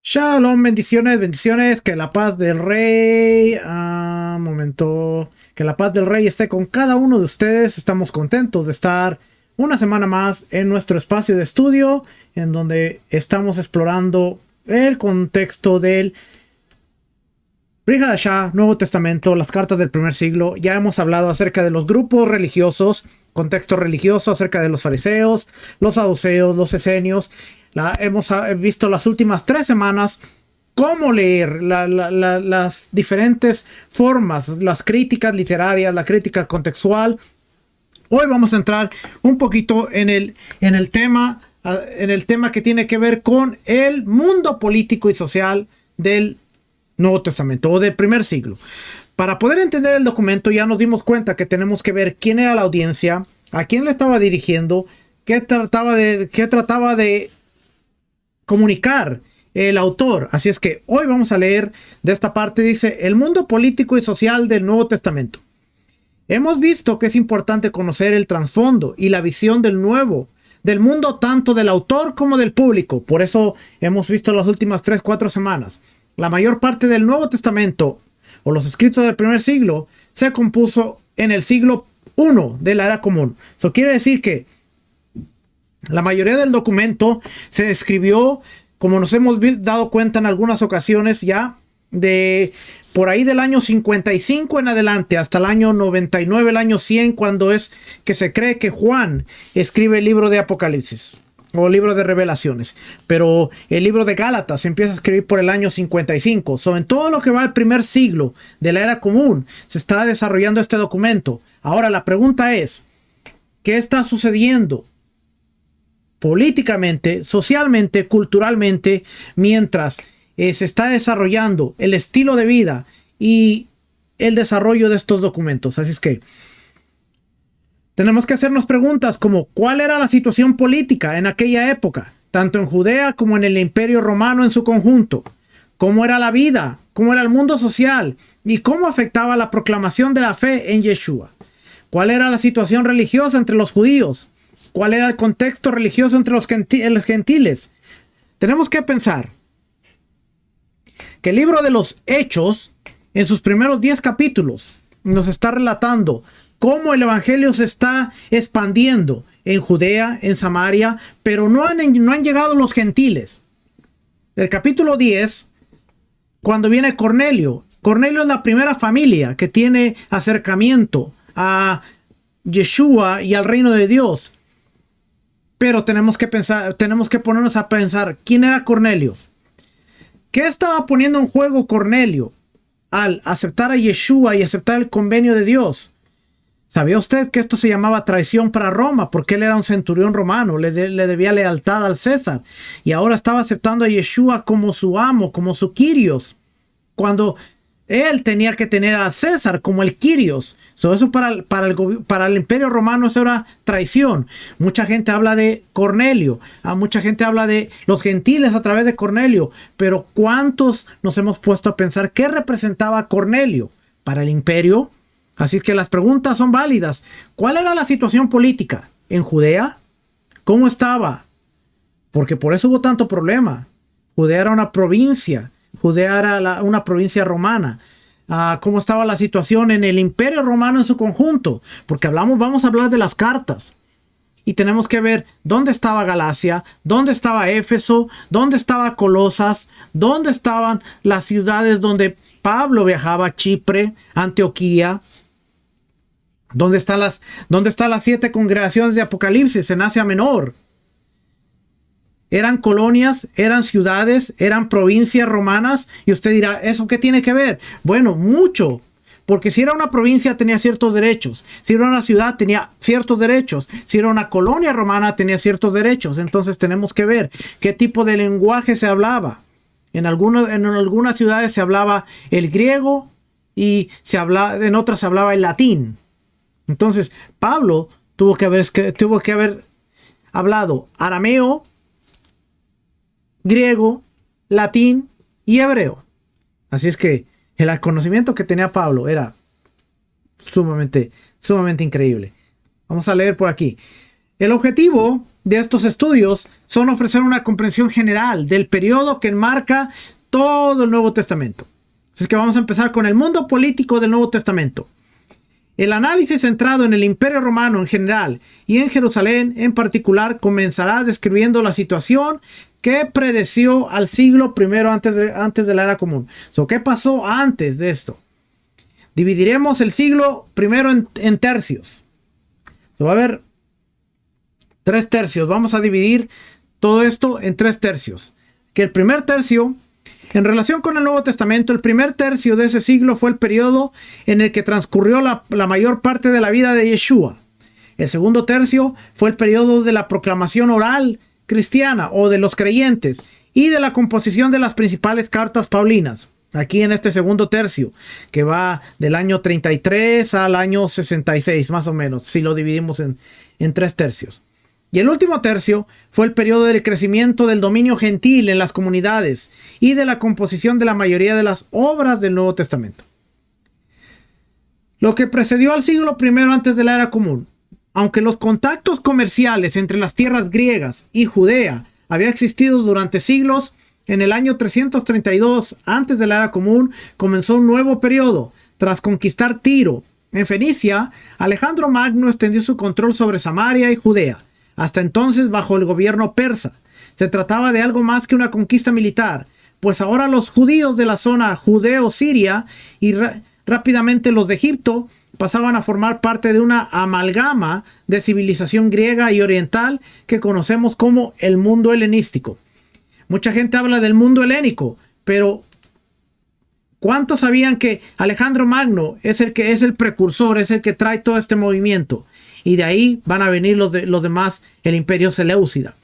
Shalom, bendiciones, bendiciones, que la paz del Rey, momento, que la paz del Rey esté con cada uno de ustedes. Estamos contentos de estar una semana más en nuestro espacio de estudio, en donde estamos explorando el contexto del Brit Hadashah, Nuevo Testamento, las cartas del primer siglo. Ya hemos hablado acerca de los grupos religiosos, contexto religioso, acerca de los fariseos, los saduceos, los esenios. Hemos visto las últimas 3 semanas cómo leer las diferentes formas, las críticas literarias, la crítica contextual. Hoy vamos a entrar un poquito en el tema que tiene que ver con el mundo político y social del Nuevo Testamento o del primer siglo. Para poder entender el documento ya nos dimos cuenta que tenemos que ver quién era la audiencia, a quién le estaba dirigiendo, qué trataba de comunicar el autor. Así es que hoy vamos a leer de esta parte. Dice: el mundo político y social del Nuevo Testamento. Hemos visto que es importante conocer el trasfondo y la visión del mundo, tanto del autor como del público. Por eso hemos visto las últimas 3-4 semanas. La mayor parte del Nuevo Testamento o los escritos del primer siglo se compuso en el siglo I de la era común. Eso quiere decir que la mayoría del documento se escribió, como nos hemos dado cuenta en algunas ocasiones, ya de por ahí del año 55 en adelante hasta el año 99, el año 100, cuando es que se cree que Juan escribe el libro de Apocalipsis o libro de Revelaciones. Pero el libro de Gálatas se empieza a escribir por el año 55. En todo lo que va al primer siglo de la era común se está desarrollando este documento. Ahora la pregunta es: ¿qué está sucediendo políticamente, socialmente, culturalmente, mientras se está desarrollando el estilo de vida y el desarrollo de estos documentos? Así es que tenemos que hacernos preguntas como: ¿cuál era la situación política en aquella época, tanto en Judea como en el Imperio Romano en su conjunto? ¿Cómo era la vida? ¿Cómo era el mundo social? ¿Y cómo afectaba la proclamación de la fe en Yeshua? ¿Cuál era la situación religiosa entre los judíos? ¿Cuál era el contexto religioso entre los gentiles? Tenemos que pensar que el libro de los Hechos, en sus primeros 10 capítulos, nos está relatando cómo el evangelio se está expandiendo en Judea, en Samaria, pero no han llegado los gentiles. El capítulo 10, cuando viene Cornelio. Cornelio es la primera familia que tiene acercamiento a Yeshua y al reino de Dios. Pero tenemos que ponernos a pensar, ¿quién era Cornelio? ¿Qué estaba poniendo en juego Cornelio al aceptar a Yeshua y aceptar el convenio de Dios? ¿Sabía usted que esto se llamaba traición para Roma? Porque él era un centurión romano, le debía lealtad al César. Y ahora estaba aceptando a Yeshua como su amo, como su Kyrios, cuando él tenía que tener a César como el Kyrios. Eso para el Imperio Romano eso era traición. Mucha gente habla de Cornelio, mucha gente habla de los gentiles a través de Cornelio, pero ¿cuántos nos hemos puesto a pensar qué representaba Cornelio para el imperio? Así que las preguntas son válidas. ¿Cuál era la situación política en Judea? ¿Cómo estaba? Porque por eso hubo tanto problema. Judea era una provincia. Judea era una provincia romana. ¿Cómo estaba la situación en el Imperio Romano en su conjunto? Porque vamos a hablar de las cartas. Y tenemos que ver dónde estaba Galacia, dónde estaba Éfeso, dónde estaba Colosas, dónde estaban las ciudades donde Pablo viajaba: Chipre, Antioquía. ¿Dónde están las 7 congregaciones de Apocalipsis en Asia Menor? ¿Eran colonias? ¿Eran ciudades? ¿Eran provincias romanas? Y usted dirá, ¿eso qué tiene que ver? Bueno, mucho. Porque si era una provincia tenía ciertos derechos. Si era una ciudad tenía ciertos derechos. Si era una colonia romana tenía ciertos derechos. Entonces tenemos que ver qué tipo de lenguaje se hablaba. En algunas ciudades se hablaba el griego y en otras se hablaba el latín. Entonces Pablo tuvo que haber hablado arameo, griego, latín y hebreo. Así es que el conocimiento que tenía Pablo era sumamente increíble. Vamos a leer por aquí. El objetivo de estos estudios son ofrecer una comprensión general del periodo que enmarca todo el Nuevo Testamento. Así que vamos a empezar con el mundo político del Nuevo Testamento. El análisis centrado en el Imperio Romano en general y en Jerusalén en particular comenzará describiendo la situación que predeció al siglo I antes de la Era Común. ¿Qué pasó antes de esto? Dividiremos el siglo I en tercios. Va a haber 3 tercios. Vamos a dividir todo esto en 3 tercios. Que el primer tercio, en relación con el Nuevo Testamento, el primer tercio de ese siglo fue el periodo en el que transcurrió la mayor parte de la vida de Yeshua. El segundo tercio fue el periodo de la proclamación oral cristiana o de los creyentes y de la composición de las principales cartas paulinas. Aquí en este segundo tercio, que va del año 33 al año 66, más o menos, si lo dividimos en 3 tercios. Y el último tercio fue el periodo del crecimiento del dominio gentil en las comunidades y de la composición de la mayoría de las obras del Nuevo Testamento. Lo que precedió al siglo I antes de la Era Común. Aunque los contactos comerciales entre las tierras griegas y Judea había existido durante siglos, en el año 332 antes de la Era Común comenzó un nuevo periodo. Tras conquistar Tiro en Fenicia, Alejandro Magno extendió su control sobre Samaria y Judea, hasta entonces bajo el gobierno persa. Se trataba de algo más que una conquista militar, pues ahora los judíos de la zona judeo-siria y rápidamente los de Egipto pasaban a formar parte de una amalgama de civilización griega y oriental que conocemos como el mundo helenístico. Mucha gente habla del mundo helénico, pero ¿cuántos sabían que Alejandro Magno es el que es el precursor, es el que trae todo este movimiento? Y de ahí van a venir los demás, el imperio seleucida.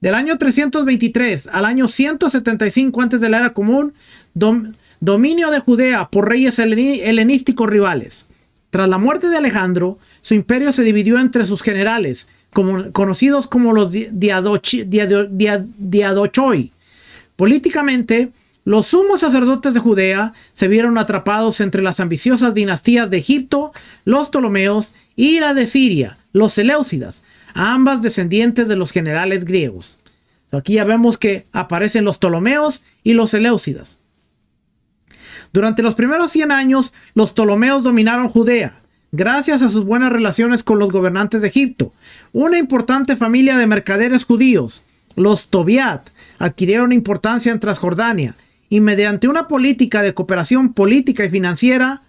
Del año 323 al año 175 antes de la Era Común, dominio de Judea por reyes helenísticos rivales. Tras la muerte de Alejandro, su imperio se dividió entre sus generales, conocidos como los diadochoi. Políticamente, los sumos sacerdotes de Judea se vieron atrapados entre las ambiciosas dinastías de Egipto, los Ptolomeos, y la de Siria, los seleucidas, ambas descendientes de los generales griegos. Aquí ya vemos que aparecen los Ptolomeos y los seleucidas. Durante los primeros 100 años, los Ptolomeos dominaron Judea, gracias a sus buenas relaciones con los gobernantes de Egipto. Una importante familia de mercaderes judíos, los Tobiat, adquirieron importancia en Transjordania, y mediante una política de cooperación política y financiera,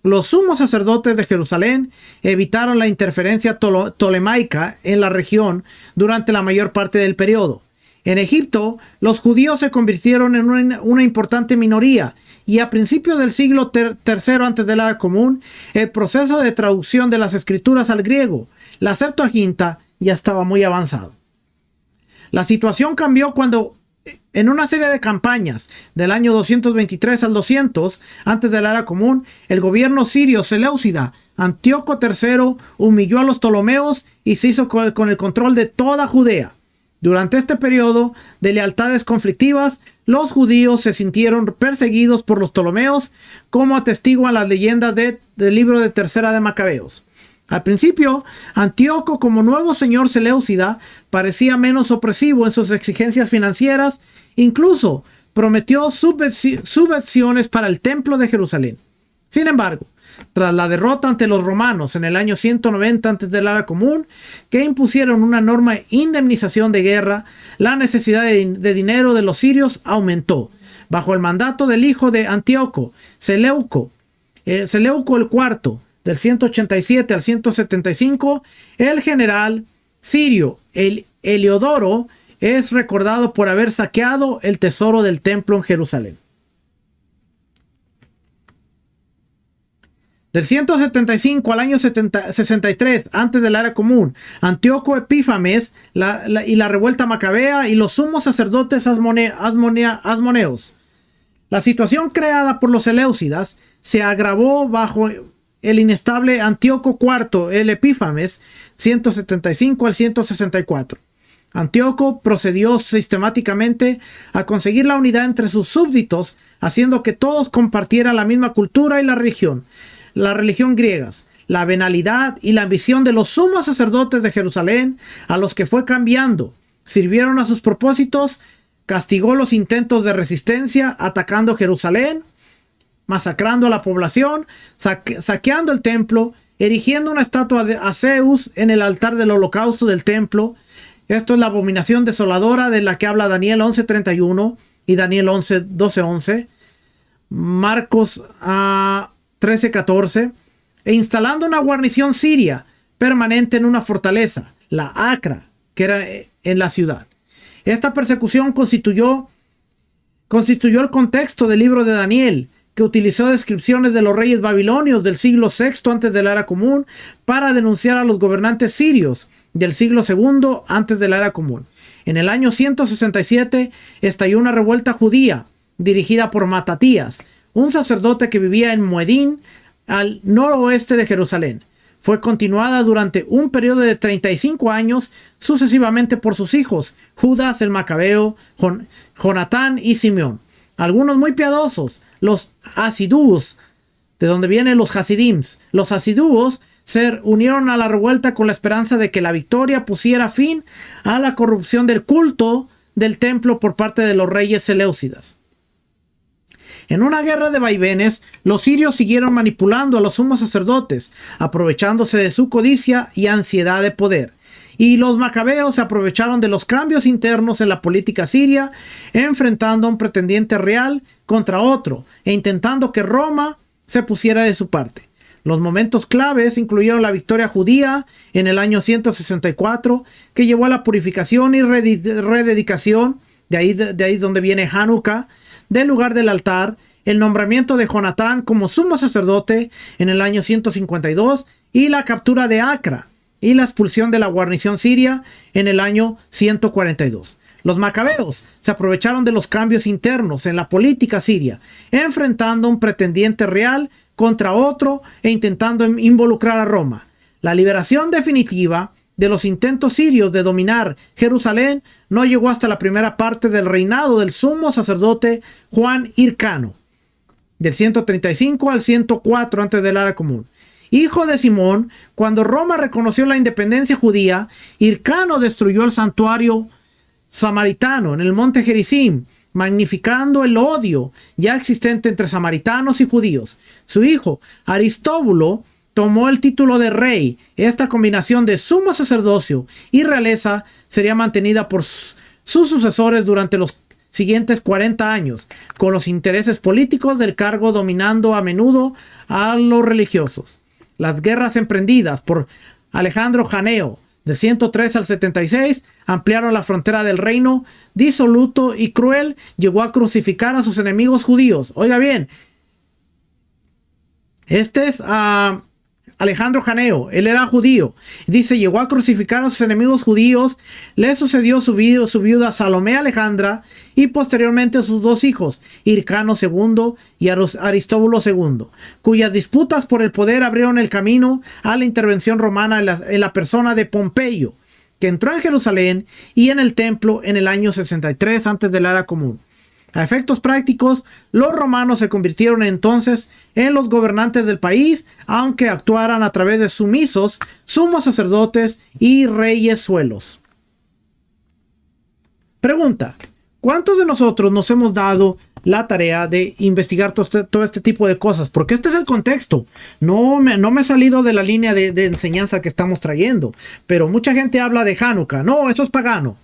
los sumos sacerdotes de Jerusalén evitaron la interferencia tolemaica en la región durante la mayor parte del periodo. En Egipto, los judíos se convirtieron en una importante minoría y a principios del siglo III antes de la Era Común, el proceso de traducción de las escrituras al griego, la Septuaginta, ya estaba muy avanzado. La situación cambió cuando, en una serie de campañas del año 223 al 200 antes de la Era Común, el gobierno sirio seleucida Antíoco III humilló a los Ptolomeos y se hizo con el control de toda Judea. Durante este periodo de lealtades conflictivas, los judíos se sintieron perseguidos por los Ptolomeos, como atestiguan las leyendas del libro de Tercera de Macabeos. Al principio, Antíoco, como nuevo señor seleucida, parecía menos opresivo en sus exigencias financieras. Incluso prometió subvenciones para el templo de Jerusalén. Sin embargo, tras la derrota ante los romanos en el año 190 antes de la Era Común, que impusieron una enorme indemnización de guerra, la necesidad de dinero de los sirios aumentó. Bajo el mandato del hijo de Antíoco, Seleuco el IV, del 187 al 175, el general sirio Heliodoro es recordado por haber saqueado el tesoro del templo en Jerusalén. Del 175 al año 63 antes de la Era Común, Antíoco Epífanes y la revuelta macabea y los sumos sacerdotes asmoneos. La situación creada por los seleucidas se agravó bajo el inestable Antíoco IV el Epífanes, 175 al 164. Antíoco procedió sistemáticamente a conseguir la unidad entre sus súbditos, haciendo que todos compartieran la misma cultura y la religión griegas. la venalidad y la ambición de los sumos sacerdotes de Jerusalén, a los que fue cambiando. Sirvieron a sus propósitos, castigó los intentos de resistencia, atacando Jerusalén, masacrando a la población, saqueando el templo, erigiendo una estatua a Zeus en el altar del holocausto del templo. Esto es la abominación desoladora de la que habla Daniel 11:31 y Daniel 12:11. Marcos 13:14. E instalando una guarnición siria permanente en una fortaleza, la Acra, que era en la ciudad. Esta persecución constituyó el contexto del libro de Daniel, que utilizó descripciones de los reyes babilonios del siglo VI antes de la era común para denunciar a los gobernantes sirios del siglo II antes de la era común. En el año 167 estalló una revuelta judía dirigida por Matatías, un sacerdote que vivía en Moedín, al noroeste de Jerusalén. Fue continuada durante un periodo de 35 años sucesivamente por sus hijos, Judas el Macabeo, Jonatán y Simeón. Algunos muy piadosos, los hasidúos, de donde vienen los hasidims. Los hasidúos se unieron a la revuelta con la esperanza de que la victoria pusiera fin a la corrupción del culto del templo por parte de los reyes seleucidas. En una guerra de vaivenes, los sirios siguieron manipulando a los sumos sacerdotes, aprovechándose de su codicia y ansiedad de poder. Y los macabeos se aprovecharon de los cambios internos en la política siria, enfrentando a un pretendiente real contra otro e intentando que Roma se pusiera de su parte. Los momentos claves incluyeron la victoria judía en el año 164, que llevó a la purificación y rededicación, de ahí donde viene Hanukkah, del lugar del altar, el nombramiento de Jonatán como sumo sacerdote en el año 152 y la captura de Acra y la expulsión de la guarnición siria en el año 142. Los macabeos se aprovecharon de los cambios internos en la política siria, enfrentando a un pretendiente real contra otro e intentando involucrar a Roma. La liberación definitiva de los intentos sirios de dominar Jerusalén no llegó hasta la primera parte del reinado del sumo sacerdote Juan Hircano, del 135 al 104 antes de la era común. Hijo de Simón, cuando Roma reconoció la independencia judía, Hircano destruyó el santuario samaritano en el monte Gerizim, magnificando el odio ya existente entre samaritanos y judíos. Su hijo, Aristóbulo, tomó el título de rey. Esta combinación de sumo sacerdocio y realeza sería mantenida por sus sucesores durante los siguientes 40 años, con los intereses políticos del cargo dominando a menudo a los religiosos. Las guerras emprendidas por Alejandro Janeo de 103 al 76 ampliaron la frontera del reino. Disoluto y cruel, llegó a crucificar a sus enemigos judíos. Oiga bien, este es Alejandro Janeo, él era judío. Dice, llegó a crucificar a sus enemigos judíos. Le sucedió su viuda Salomé Alejandra y posteriormente sus dos hijos, Hircano II y Aristóbulo II, cuyas disputas por el poder abrieron el camino a la intervención romana en la persona de Pompeyo, que entró en Jerusalén y en el templo en el año 63 antes de la era común. A efectos prácticos, los romanos se convirtieron entonces en los gobernantes del país, aunque actuaran a través de sumisos, sumos sacerdotes y reyes suelos. Pregunta: ¿cuántos de nosotros nos hemos dado la tarea de investigar todo este tipo de cosas? Porque este es el contexto. No me he salido de la línea de enseñanza que estamos trayendo. Pero mucha gente habla de Hanukkah. No, eso es pagano.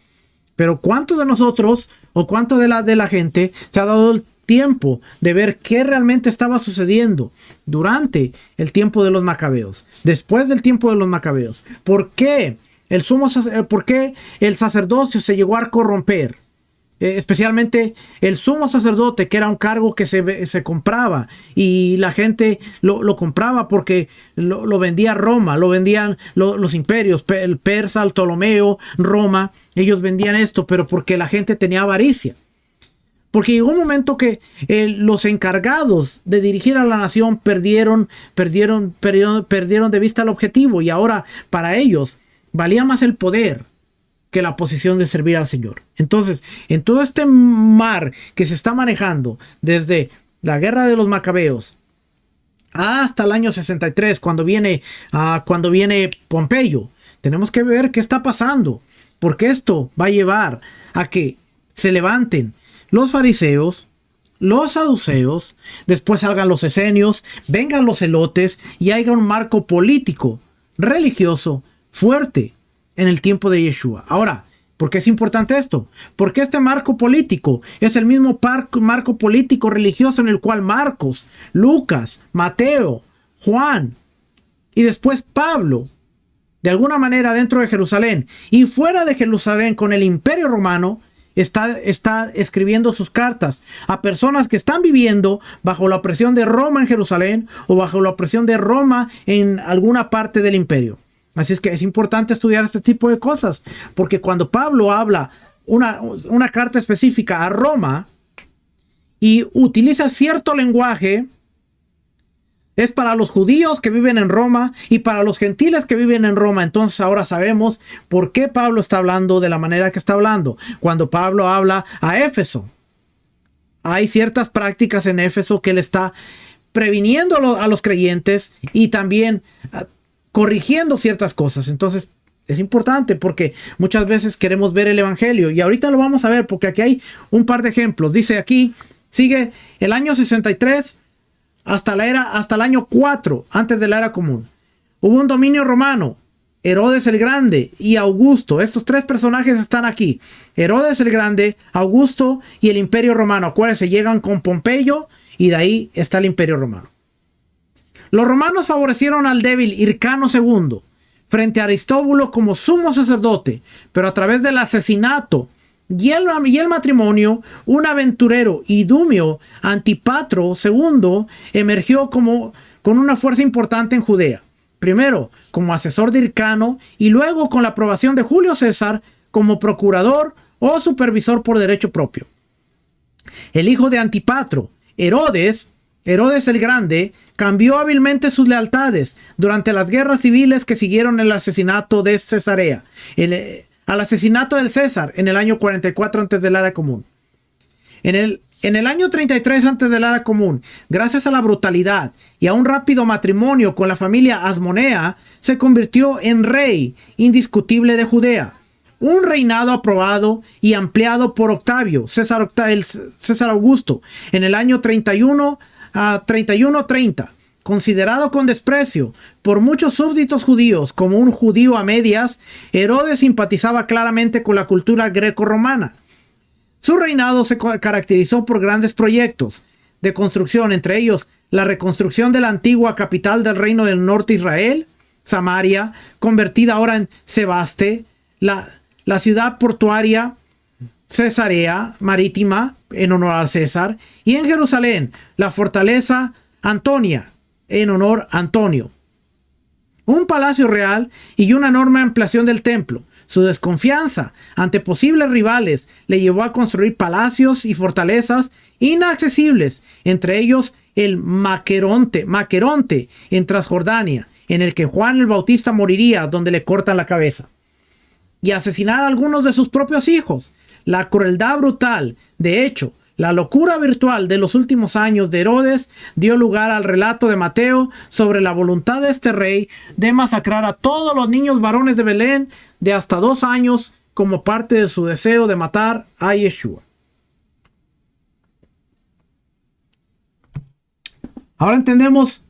Pero ¿cuántos de nosotros o cuánto de la gente se ha dado el tiempo de ver qué realmente estaba sucediendo durante el tiempo de los macabeos, después del tiempo de los macabeos? ¿Por qué el sacerdocio se llegó a corromper? Especialmente el sumo sacerdote, que era un cargo que se compraba y la gente lo compraba porque lo vendía Roma, lo vendían los imperios, el persa, el Ptolomeo, Roma. Ellos vendían esto, pero porque la gente tenía avaricia. Porque llegó un momento que los encargados de dirigir a la nación perdieron de vista el objetivo, y ahora para ellos valía más el poder que la posición de servir al Señor. Entonces, en todo este mar que se está manejando desde la guerra de los macabeos hasta el año 63, cuando viene Pompeyo. Tenemos que ver qué está pasando, porque esto va a llevar a que se levanten los fariseos, los saduceos, después salgan los esenios, vengan los celotes y haya un marco político, religioso, fuerte en el tiempo de Yeshua. Ahora, ¿por qué es importante esto? Porque este marco político es el mismo marco político religioso en el cual Marcos, Lucas, Mateo, Juan y después Pablo, de alguna manera dentro de Jerusalén y fuera de Jerusalén con el Imperio Romano, está escribiendo sus cartas a personas que están viviendo bajo la opresión de Roma en Jerusalén o bajo la opresión de Roma en alguna parte del imperio. Así es que es importante estudiar este tipo de cosas, porque cuando Pablo habla una carta específica a Roma y utiliza cierto lenguaje, es para los judíos que viven en Roma y para los gentiles que viven en Roma. Entonces ahora sabemos por qué Pablo está hablando de la manera que está hablando. Cuando Pablo habla a Éfeso, hay ciertas prácticas en Éfeso que él está previniendo a los creyentes y también corrigiendo ciertas cosas. Entonces es importante porque muchas veces queremos ver el evangelio y ahorita lo vamos a ver porque aquí hay un par de ejemplos. Dice aquí, sigue el año 63 hasta el año 4 antes de la era común. Hubo un dominio romano, Herodes el Grande y Augusto. Estos tres personajes están aquí. Herodes el Grande, Augusto y el Imperio Romano. Acuérdense, llegan con Pompeyo y de ahí está el Imperio Romano. Los romanos favorecieron al débil Hircano II frente a Aristóbulo como sumo sacerdote, pero a través del asesinato y el matrimonio, un aventurero idumeo, Antipatro II, emergió con una fuerza importante en Judea. Primero como asesor de Hircano y luego con la aprobación de Julio César como procurador o supervisor por derecho propio. El hijo de Antipatro, Herodes el Grande, cambió hábilmente sus lealtades durante las guerras civiles que siguieron el asesinato de Cesarea, al asesinato del César en el año 44 antes de la era común. En el año 33 antes de la era común, gracias a la brutalidad y a un rápido matrimonio con la familia Asmonea, se convirtió en rey indiscutible de Judea. Un reinado aprobado y ampliado por Octavio, César Augusto, en el año 31-30, considerado con desprecio por muchos súbditos judíos como un judío a medias. Herodes simpatizaba claramente con la cultura greco-romana. Su reinado se caracterizó por grandes proyectos de construcción, entre ellos la reconstrucción de la antigua capital del reino del norte Israel, Samaria, convertida ahora en Sebaste, la ciudad portuaria Cesarea marítima en honor al César, y en Jerusalén la fortaleza Antonia en honor a Antonio. Un palacio real y una enorme ampliación del templo. Su desconfianza ante posibles rivales le llevó a construir palacios y fortalezas inaccesibles, entre ellos el Maqueronte en Transjordania, en el que Juan el Bautista moriría, donde le cortan la cabeza, y asesinar a algunos de sus propios hijos. La crueldad brutal, de hecho, la locura virtual de los últimos años de Herodes dio lugar al relato de Mateo sobre la voluntad de este rey de masacrar a todos los niños varones de Belén de hasta 2 años como parte de su deseo de matar a Yeshua. Ahora entendemos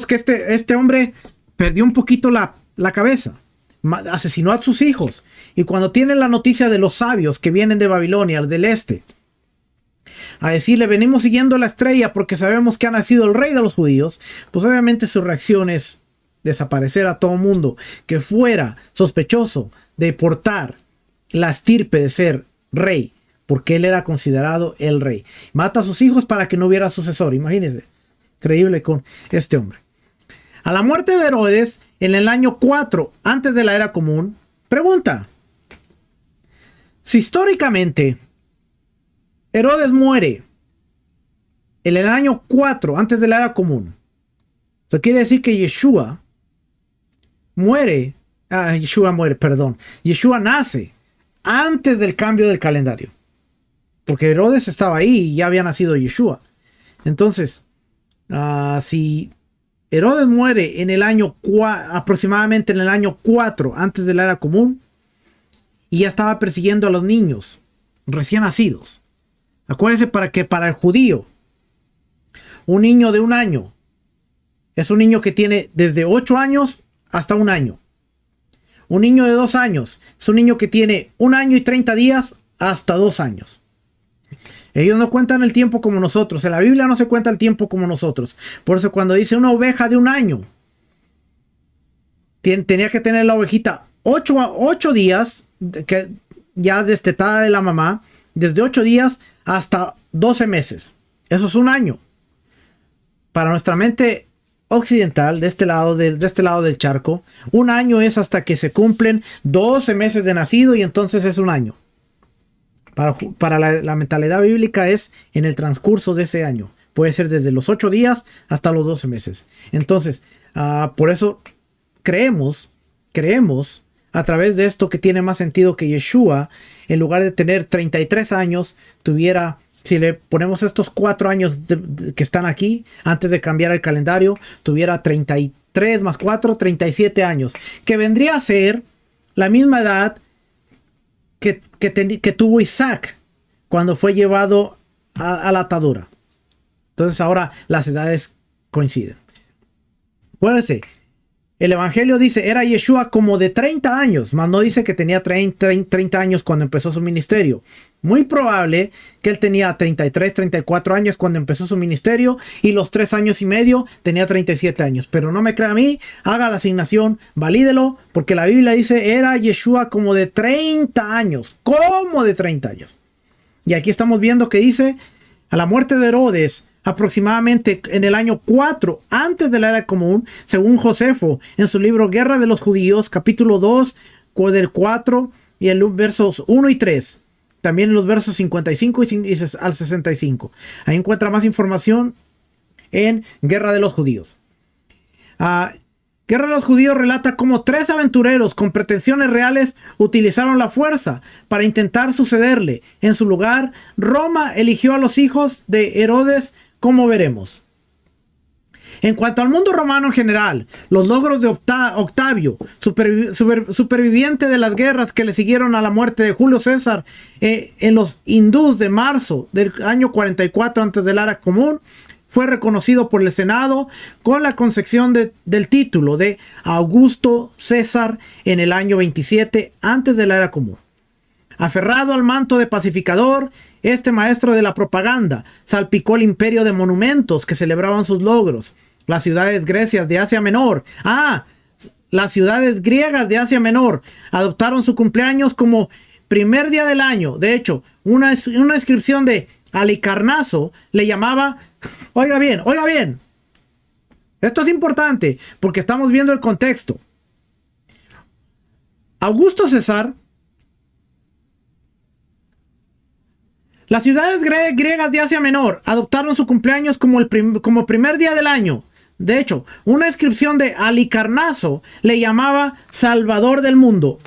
que este hombre perdió un poquito la cabeza, asesinó a sus hijos. Y cuando tienen la noticia de los sabios que vienen de Babilonia, del este, a decirle, venimos siguiendo la estrella porque sabemos que ha nacido el rey de los judíos, pues obviamente su reacción es desaparecer a todo mundo que fuera sospechoso de portar la estirpe de ser rey, porque él era considerado el rey. Mata a sus hijos para que no hubiera sucesor. Imagínense, increíble con este hombre. A la muerte de Herodes, en el año 4 antes de la era común, pregunta: si históricamente Herodes muere en el año 4 antes de la era común, eso quiere decir que Yeshua nace antes del cambio del calendario, porque Herodes estaba ahí y ya había nacido Yeshua. Entonces, si Herodes muere en el año aproximadamente en el año 4 antes de la era común, y ya estaba persiguiendo a los niños recién nacidos. Acuérdense que para el judío, un niño de 1 año es un niño que tiene desde 8 años hasta 1 año. Un niño de 2 años es un niño que tiene 1 año y 30 días hasta 2 años. Ellos no cuentan el tiempo como nosotros. En la Biblia no se cuenta el tiempo como nosotros. Por eso cuando dice una oveja de 1 año, tenía que tener la ovejita 8 días, que ya destetada de la mamá, desde 8 días hasta 12 meses. Eso es 1 año. Para nuestra mente occidental, de este lado del charco, 1 año es hasta que se cumplen 12 meses de nacido, y entonces es 1 año. Para la mentalidad bíblica es en el transcurso de ese año. Puede ser desde los 8 días hasta los 12 meses. Entonces, por eso creemos a través de esto que tiene más sentido que Yeshua, en lugar de tener 33 años, tuviera, si le ponemos estos 4 años que están aquí, antes de cambiar el calendario, tuviera 33 más 4, 37 años. Que vendría a ser la misma edad que tuvo Isaac cuando fue llevado a la atadura. Entonces ahora las edades coinciden. Acuérdense, el evangelio dice, era Yeshua como de 30 años, mas no dice que tenía 30 años cuando empezó su ministerio. Muy probable que él tenía 33, 34 años cuando empezó su ministerio, y los 3 años y medio tenía 37 años. Pero no me crea a mí, haga la asignación, valídelo, porque la Biblia dice, era Yeshua como de 30 años, como de 30 años. Y aquí estamos viendo que dice, a la muerte de Herodes, aproximadamente en el año 4 antes de la era común, según Josefo, en su libro Guerra de los Judíos, capítulo 2, del 4 y el versos 1 y 3. También en los versos 55 y al 65. Ahí encuentra más información en Guerra de los Judíos. Guerra de los Judíos relata cómo 3 aventureros con pretensiones reales utilizaron la fuerza para intentar sucederle. En su lugar, Roma eligió a los hijos de Herodes, como veremos. En cuanto al mundo romano en general, los logros de Octavio, superviviente de las guerras que le siguieron a la muerte de Julio César en los hindús de marzo del año 44 antes de la era común, fue reconocido por el Senado con la concesión del título de Augusto César en el año 27 antes de la era común. Aferrado al manto de pacificador, este maestro de la propaganda salpicó el imperio de monumentos que celebraban sus logros. Las ciudades griegas de Asia Menor. Las ciudades griegas de Asia Menor adoptaron su cumpleaños como primer día del año. De hecho, una inscripción de Halicarnaso le llamaba, oiga bien, esto es importante porque estamos viendo el contexto. Augusto César, las ciudades griegas de Asia Menor adoptaron su cumpleaños como primer día del año. De hecho, una inscripción de Halicarnaso le llamaba Salvador del mundo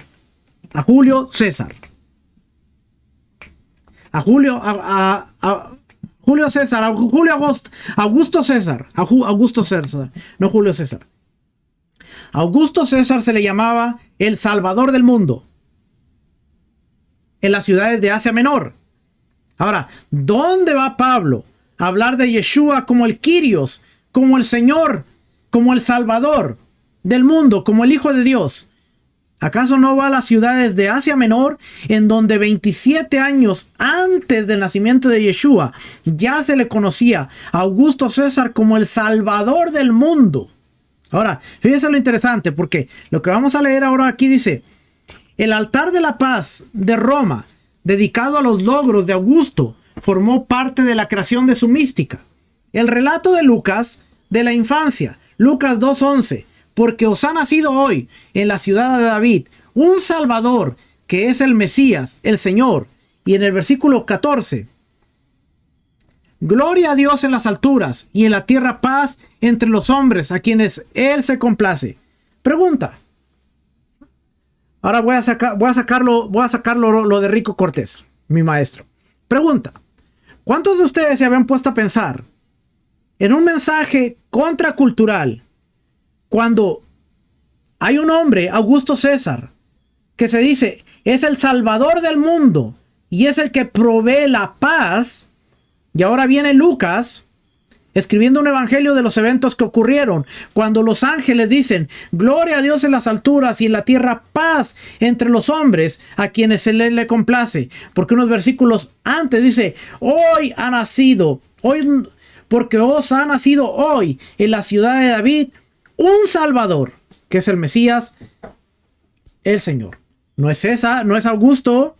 a Julio César. Augusto César, no Julio César. Augusto César se le llamaba el Salvador del mundo en las ciudades de Asia Menor. Ahora, ¿dónde va Pablo a hablar de Yeshua como el Kyrios, como el Señor, como el Salvador del mundo, como el Hijo de Dios? ¿Acaso no va a las ciudades de Asia Menor, en donde 27 años antes del nacimiento de Yeshua ya se le conocía a Augusto César como el Salvador del mundo? Ahora, fíjense lo interesante, porque lo que vamos a leer ahora aquí dice, el altar de la paz de Roma, dedicado a los logros de Augusto, formó parte de la creación de su mística. El relato de Lucas, de la infancia, Lucas 2:11, porque os ha nacido hoy en la ciudad de David un Salvador, que es el Mesías, el Señor. Y en el versículo 14, gloria a Dios en las alturas y en la tierra paz entre los hombres a quienes Él se complace. Pregunta. Ahora voy a sacarlo lo de Rico Cortés, mi maestro. Pregunta. ¿Cuántos de ustedes se habían puesto a pensar en un mensaje contracultural, cuando hay un hombre, Augusto César, que se dice es el salvador del mundo y es el que provee la paz, y ahora viene Lucas escribiendo un evangelio de los eventos que ocurrieron cuando los ángeles dicen gloria a Dios en las alturas y en la tierra paz entre los hombres a quienes se le complace, porque unos versículos antes dice hoy ha nacido, porque os ha nacido hoy en la ciudad de David un Salvador, que es el Mesías, el Señor. No es César, no es Augusto,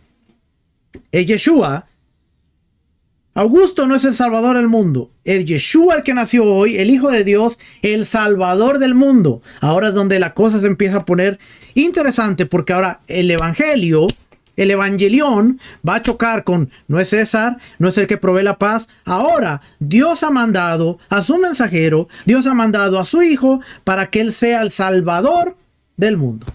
es Yeshua. Augusto no es el Salvador del mundo, es Yeshua el que nació hoy, el Hijo de Dios, el Salvador del mundo. Ahora es donde la cosa se empieza a poner interesante, porque ahora el Evangelio, el Evangelión, va a chocar con no es César, no es el que provee la paz. Ahora Dios ha mandado a su mensajero, Dios ha mandado a su Hijo para que Él sea el Salvador del mundo.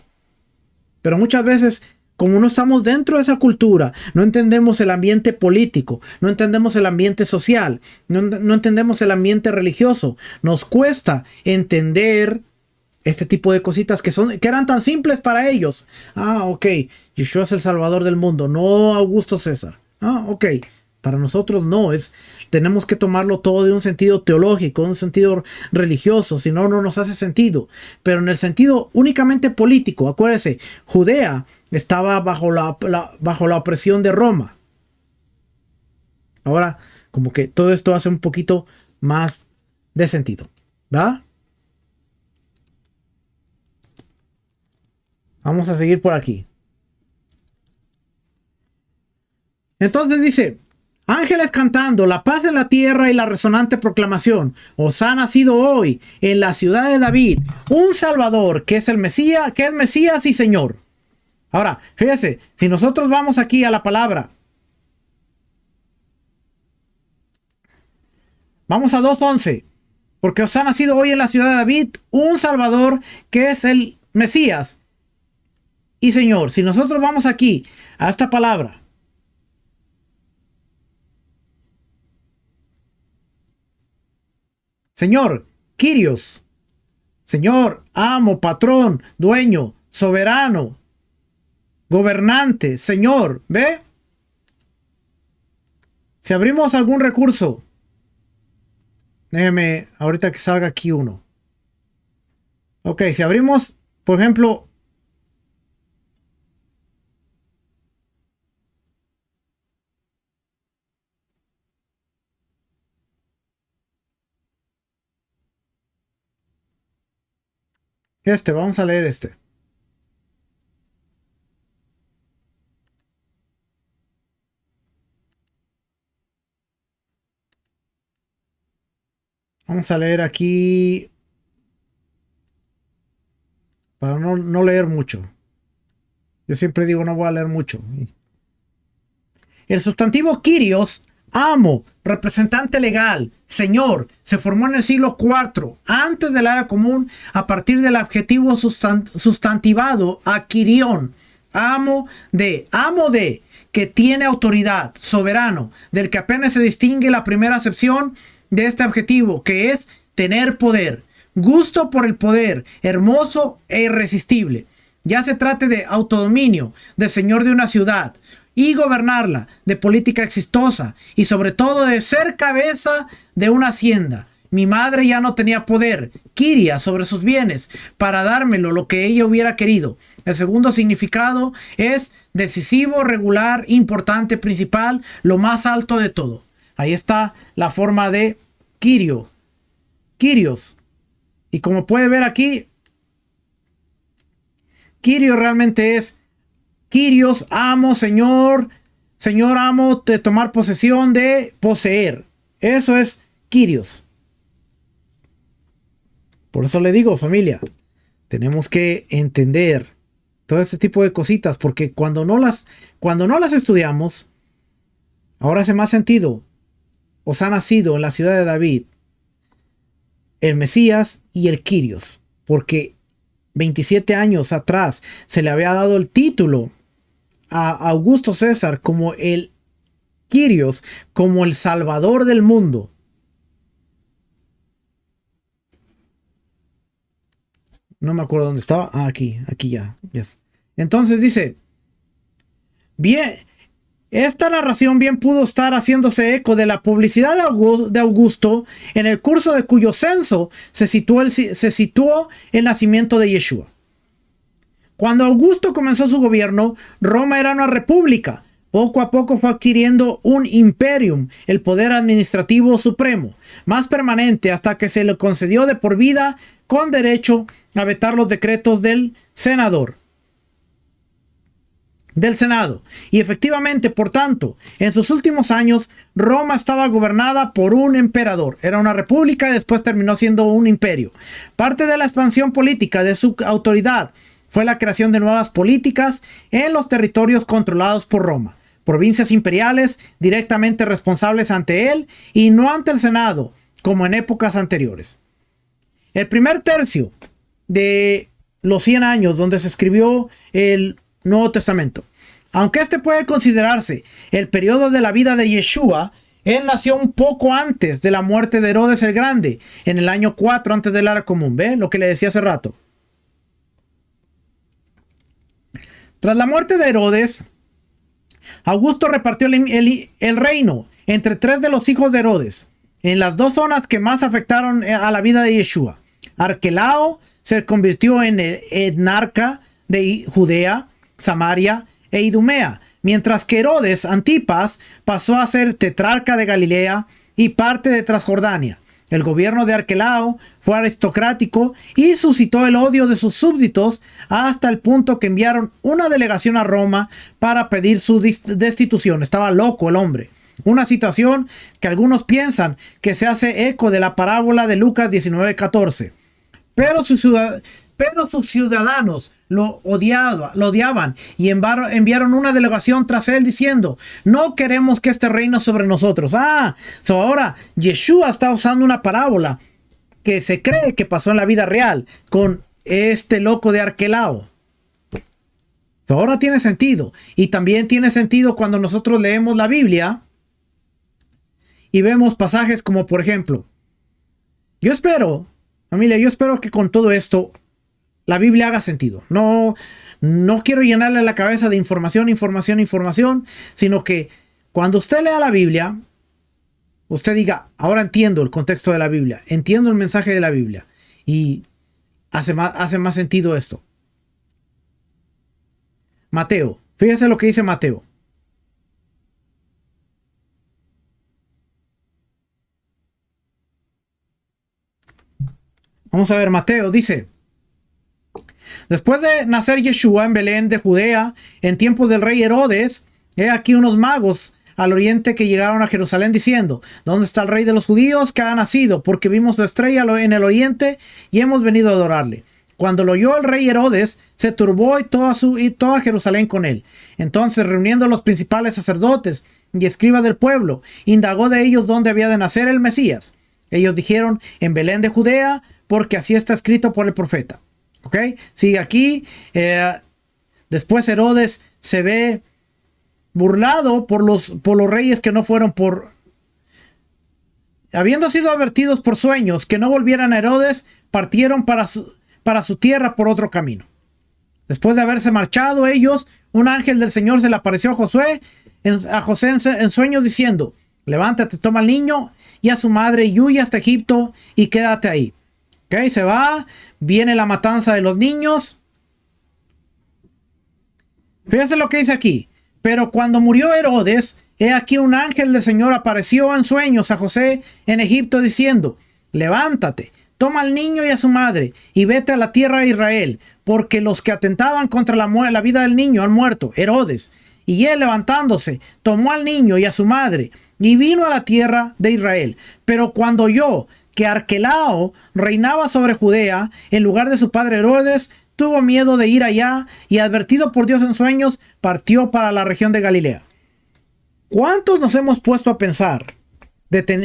Pero muchas veces, como no estamos dentro de esa cultura, no entendemos el ambiente político, no entendemos el ambiente social, no entendemos el ambiente religioso. Nos cuesta entender este tipo de cositas que eran tan simples para ellos. Ok, Yeshua es el Salvador del mundo, no Augusto César. Ok, para nosotros no, tenemos que tomarlo todo de un sentido teológico, un sentido religioso, si no, no nos hace sentido. Pero en el sentido únicamente político, acuérdese, Judea estaba bajo la opresión de Roma. Ahora, como que todo esto hace un poquito más de sentido, ¿va? Vamos a seguir por aquí. Entonces dice, ángeles cantando, la paz en la tierra y la resonante proclamación, os ha nacido hoy en la ciudad de David un Salvador, que es el Mesías, que es Mesías y Señor. Ahora, fíjese, si nosotros vamos aquí a la palabra, vamos a 2:11, porque os ha nacido hoy en la ciudad de David un Salvador, que es el Mesías y Señor. Si nosotros vamos aquí a esta palabra, Señor, Kyrios, Señor, amo, patrón, dueño, soberano, gobernante, Señor, ¿ve? Si abrimos algún recurso, déjeme ahorita que salga aquí uno. Ok, si abrimos, por ejemplo, vamos a leer este. Vamos a leer aquí para no leer mucho. Yo siempre digo no voy a leer mucho. El sustantivo Kyrios, amo, representante legal, señor, se formó en el siglo IV, antes de la era común, a partir del adjetivo sustantivado a Kyrión, amo de, que tiene autoridad, soberano, del que apenas se distingue la primera acepción de este adjetivo, que es tener poder, gusto por el poder, hermoso e irresistible. Ya se trate de autodominio, de señor de una ciudad y gobernarla, de política exitosa y sobre todo de ser cabeza de una hacienda. Mi madre ya no tenía poder, Kiria, sobre sus bienes para dármelo lo que ella hubiera querido. El segundo significado es decisivo, regular, importante, principal, lo más alto de todo. Ahí está la forma de Kyrios. Y como puede ver aquí, Kyrios realmente es Kyrios, amo, señor, señor, amo, de tomar posesión, de poseer. Eso es Kyrios. Por eso le digo, familia, tenemos que entender todo este tipo de cositas, porque cuando no las estudiamos, ahora hace más sentido. Os ha nacido en la ciudad de David el Mesías y el Kyrios, porque 27 años atrás se le había dado el título a Augusto César como el Kyrios, como el Salvador del mundo. No me acuerdo dónde estaba. Ah, aquí ya. Yes. Entonces dice, bien, esta narración bien pudo estar haciéndose eco de la publicidad de Augusto, en el curso de cuyo censo se situó el nacimiento de Yeshua. Cuando Augusto comenzó su gobierno, Roma era una república. Poco a poco fue adquiriendo un imperium, el poder administrativo supremo, más permanente, hasta que se le concedió de por vida con derecho a vetar los decretos del Senado. Y efectivamente, por tanto, en sus últimos años, Roma estaba gobernada por un emperador. Era una república y después terminó siendo un imperio. Parte de la expansión política de su autoridad fue la creación de nuevas políticas en los territorios controlados por Roma. Provincias imperiales directamente responsables ante él y no ante el Senado, como en épocas anteriores. El primer tercio de los 100 años donde se escribió el Nuevo Testamento, aunque este puede considerarse el periodo de la vida de Yeshua, él nació un poco antes de la muerte de Herodes el Grande, en el año 4 antes de la era común. ¿Ve lo que le decía hace rato? Tras la muerte de Herodes, Augusto repartió el reino entre 3 de los hijos de Herodes, en las 2 zonas que más afectaron a la vida de Yeshua. Arquelao se convirtió en el etnarca de Judea, Samaria e Idumea, mientras que Herodes Antipas pasó a ser tetrarca de Galilea y parte de Transjordania. El gobierno de Arquelao fue aristocrático y suscitó el odio de sus súbditos hasta el punto que enviaron una delegación a Roma para pedir su destitución. Estaba loco el hombre. Una situación que algunos piensan que se hace eco de la parábola de Lucas 19:14. Pero sus ciudadanos lo odiaban y enviaron una delegación tras él diciendo: no queremos que este reino sobre nosotros. Ahora Yeshua está usando una parábola que se cree que pasó en la vida real con este loco de Arquelao. Ahora tiene sentido, y también tiene sentido cuando nosotros leemos la Biblia y vemos pasajes como, por ejemplo, yo espero que con todo esto la Biblia haga sentido. No quiero llenarle la cabeza de información, sino que cuando usted lea la Biblia, usted diga: ahora entiendo el contexto de la Biblia, entiendo el mensaje de la Biblia, y hace más sentido esto. Mateo, fíjese lo que dice Mateo. Vamos a ver, Mateo dice: después de nacer Yeshua en Belén de Judea, en tiempos del rey Herodes, he aquí unos magos al oriente que llegaron a Jerusalén diciendo: ¿dónde está el rey de los judíos que ha nacido? Porque vimos su estrella en el oriente y hemos venido a adorarle. Cuando lo oyó el rey Herodes, se turbó y toda Jerusalén con él. Entonces, reuniendo a los principales sacerdotes y escribas del pueblo, indagó de ellos dónde había de nacer el Mesías. Ellos dijeron: en Belén de Judea, porque así está escrito por el profeta. ¿Ok? Sigue aquí. Después Herodes se ve burlado por los reyes que no fueron habiendo sido advertidos por sueños que no volvieran a Herodes, partieron para su tierra por otro camino. Después de haberse marchado ellos, un ángel del Señor se le apareció a José en sueños diciendo: levántate, toma al niño y a su madre y huye hasta Egipto y quédate ahí. Ok, se va, viene la matanza de los niños. Fíjense lo que dice aquí. Pero cuando murió Herodes, he aquí un ángel del Señor apareció en sueños a José en Egipto diciendo: levántate, toma al niño y a su madre y vete a la tierra de Israel, porque los que atentaban contra la vida del niño han muerto. Herodes. Y él, levantándose, tomó al niño y a su madre y vino a la tierra de Israel. Pero cuando oyó que Arquelao reinaba sobre Judea en lugar de su padre Herodes, tuvo miedo de ir allá y, advertido por Dios en sueños, partió para la región de Galilea. ¿Cuántos nos hemos puesto a pensar?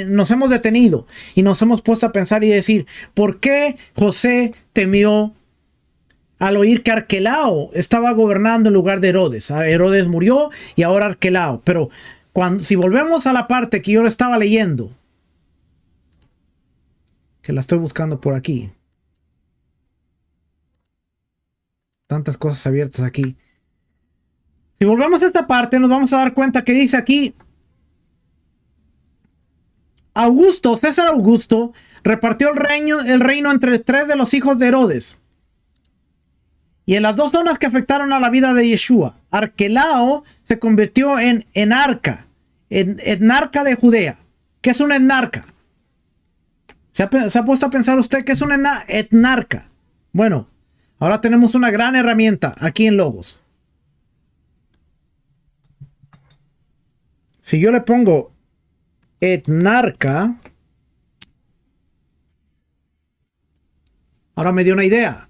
Nos hemos detenido y nos hemos puesto a pensar y decir: ¿por qué José temió al oír que Arquelao estaba gobernando en lugar de Herodes? Herodes murió y ahora Arquelao. Pero si volvemos a la parte que yo estaba leyendo, que la estoy buscando por aquí. tantas cosas abiertas aquí. Si volvemos a esta parte, nos vamos a dar cuenta que dice aquí: Augusto, César Augusto, repartió el reino entre 3 de los hijos de Herodes. Y en las 2 zonas que afectaron a la vida de Yeshua, Arquelao se convirtió en etnarca de Judea. ¿Qué es un etnarca? ¿Se ha puesto a pensar usted qué es un etnarca? Bueno, ahora tenemos una gran herramienta aquí en Logos. Si yo le pongo etnarca, ahora me dio una idea.